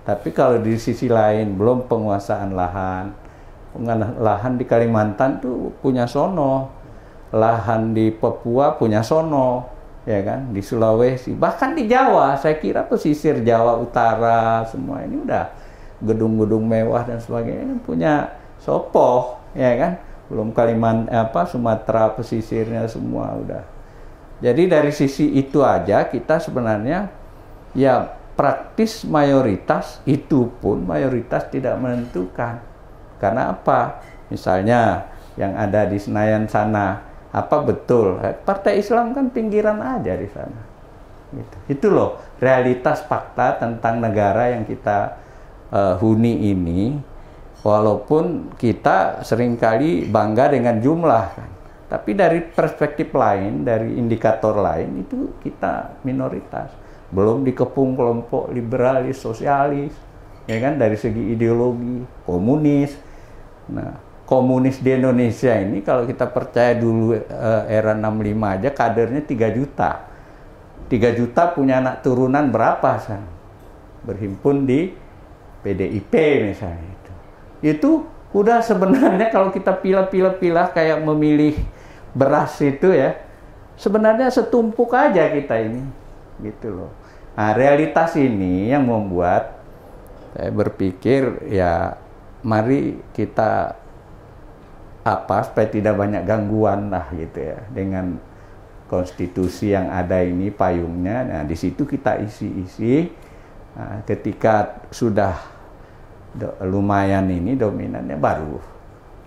[SPEAKER 1] Tapi kalau di sisi lain belum penguasaan lahan. Lahan di Kalimantan tuh punya sono. Lahan di Papua punya sono, ya kan? Di Sulawesi, bahkan di Jawa, saya kira pesisir Jawa Utara semua ini udah gedung-gedung mewah dan sebagainya punya Sopoh, ya kan? Belum Sumatera pesisirnya semua udah. Jadi dari sisi itu aja kita sebenarnya ya praktis mayoritas, itu pun mayoritas tidak menentukan. Karena apa? Misalnya yang ada di Senayan sana, apa betul? Partai Islam kan pinggiran aja di sana. Gitu. Itu loh realitas fakta tentang negara yang kita huni ini. Walaupun kita seringkali bangga dengan jumlah kan. Tapi dari perspektif lain, dari indikator lain itu kita minoritas. Belum dikepung kelompok liberalis, sosialis, ya kan, dari segi ideologi, komunis. Nah, komunis di Indonesia ini kalau kita percaya dulu era 65 aja kadernya 3 juta. 3 juta punya anak turunan berapa san? Berhimpun di PDIP misalnya itu. Itu udah sebenarnya kalau kita pilah-pilah kayak memilih beras itu ya, sebenarnya setumpuk aja kita ini, gitu loh. Nah, realitas ini yang membuat saya berpikir ya mari kita supaya tidak banyak gangguan lah gitu ya dengan konstitusi yang ada ini payungnya. Nah, di situ kita isi-isi. Nah, ketika sudah lumayan ini dominannya baru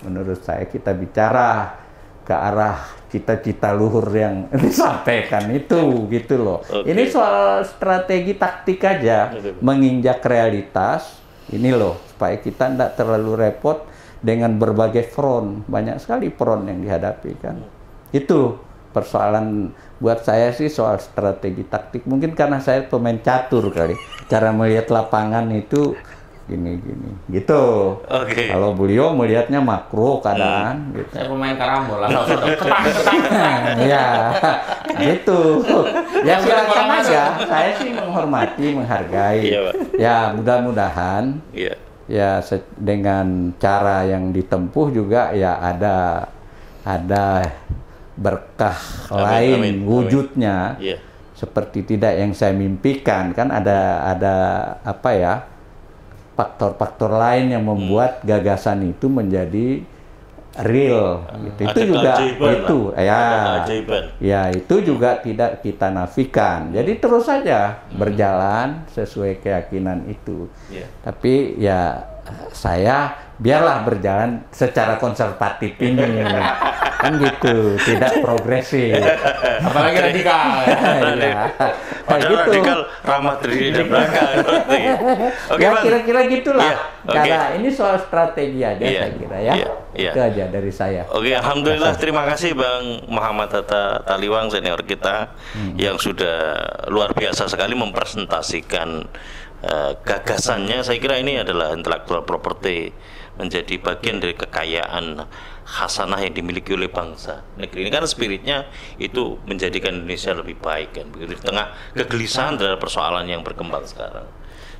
[SPEAKER 1] menurut saya kita bicara ke arah cita-cita luhur yang disampaikan itu gitu loh. Ini soal strategi taktik aja, menginjak realitas ini loh, supaya kita tidak terlalu repot dengan berbagai front. Banyak sekali front yang dihadapi kan. Itu persoalan buat saya sih soal strategi taktik. Mungkin karena saya pemain catur kali, cara melihat lapangan itu gini gitu. Kalau beliau melihatnya makro keadaan gitu.
[SPEAKER 3] Saya pemain karambol lah.
[SPEAKER 1] Ya gitu. Ya silakan aja. Saya sih menghormati, menghargai. Ya mudah-mudahan ya dengan cara yang ditempuh juga ya ada berkah lain wujudnya. Seperti tidak yang saya mimpikan, kan ada apa ya, faktor-faktor lain yang membuat gagasan itu menjadi real gitu. Itu juga itu ya itu juga tidak kita nafikan. Jadi terus saja berjalan sesuai keyakinan itu. Tapi ya saya biarlah berjalan secara konservatif ini kan gitu, tidak progresif,
[SPEAKER 3] apalagi radikal.
[SPEAKER 2] Padahal
[SPEAKER 1] gitu.
[SPEAKER 2] Radikal ramah diri dan belakang.
[SPEAKER 1] Ya kira-kira gitulah. Karena ini soal strategi aja saya kira ya. Itu aja dari saya.
[SPEAKER 2] Alhamdulillah, terima kasih Bang Muhammad Hatta Taliwang, senior kita yang sudah luar biasa sekali mempresentasikan gagasannya. Saya kira ini adalah intellectual property, menjadi bagian dari kekayaan khasanah yang dimiliki oleh bangsa negeri ini, karena spiritnya itu menjadikan Indonesia lebih baik kan, di tengah kegelisahan terhadap persoalan yang berkembang sekarang.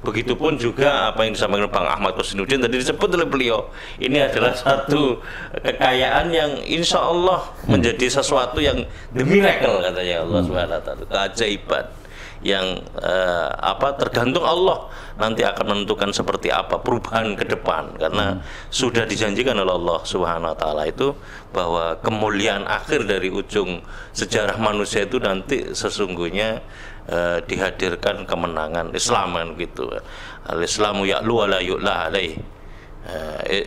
[SPEAKER 2] Begitupun juga apa yang disampaikan Bang Ahmad Kusnuddin tadi disebut oleh beliau, ini adalah satu kekayaan yang insya Allah menjadi sesuatu yang the miracle katanya Allah Subhanahu wa Ta'ala, keajaiban yang tergantung Allah nanti akan menentukan seperti apa perubahan ke depan, karena sudah dijanjikan oleh Allah Subhanahu wa Ta'ala itu bahwa kemuliaan akhir dari ujung sejarah manusia itu nanti sesungguhnya dihadirkan kemenangan Islam kan gitu. Al-Islamu ya'lu wa la yu'la alaih.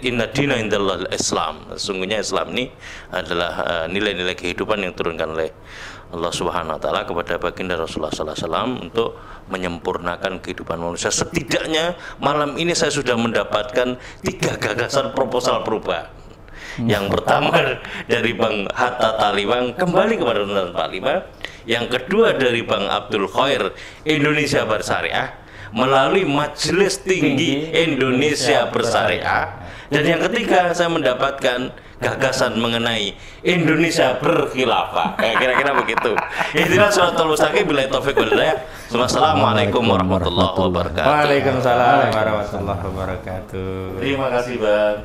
[SPEAKER 2] Inna dina indallah Islam. Sesungguhnya Islam ini adalah nilai-nilai kehidupan yang diturunkan oleh Allah Subhanahu wa Ta'ala kepada baginda Rasulullah sallallahu alaihi wasallam untuk menyempurnakan kehidupan manusia. Setidaknya malam ini saya sudah mendapatkan 3 gagasan proposal perubahan. Yang pertama dari Bang Hatta Taliwang, kembali kepada Undang-Undang 45. Yang kedua dari Bang Abdul Khair, Indonesia Bersyariah melalui Majelis Tinggi Indonesia Bersyariah. Dan yang ketiga saya mendapatkan gagasan mengenai Indonesia berkhilafah. Kira-kira begitu. Itulah Shiratal Mustaqim, billahi taufiq wal hidayah. Wassalamualaikum warahmatullahi wabarakatuh.
[SPEAKER 3] Waalaikumsalam warahmatullahi wabarakatuh.
[SPEAKER 2] Terima kasih Bang.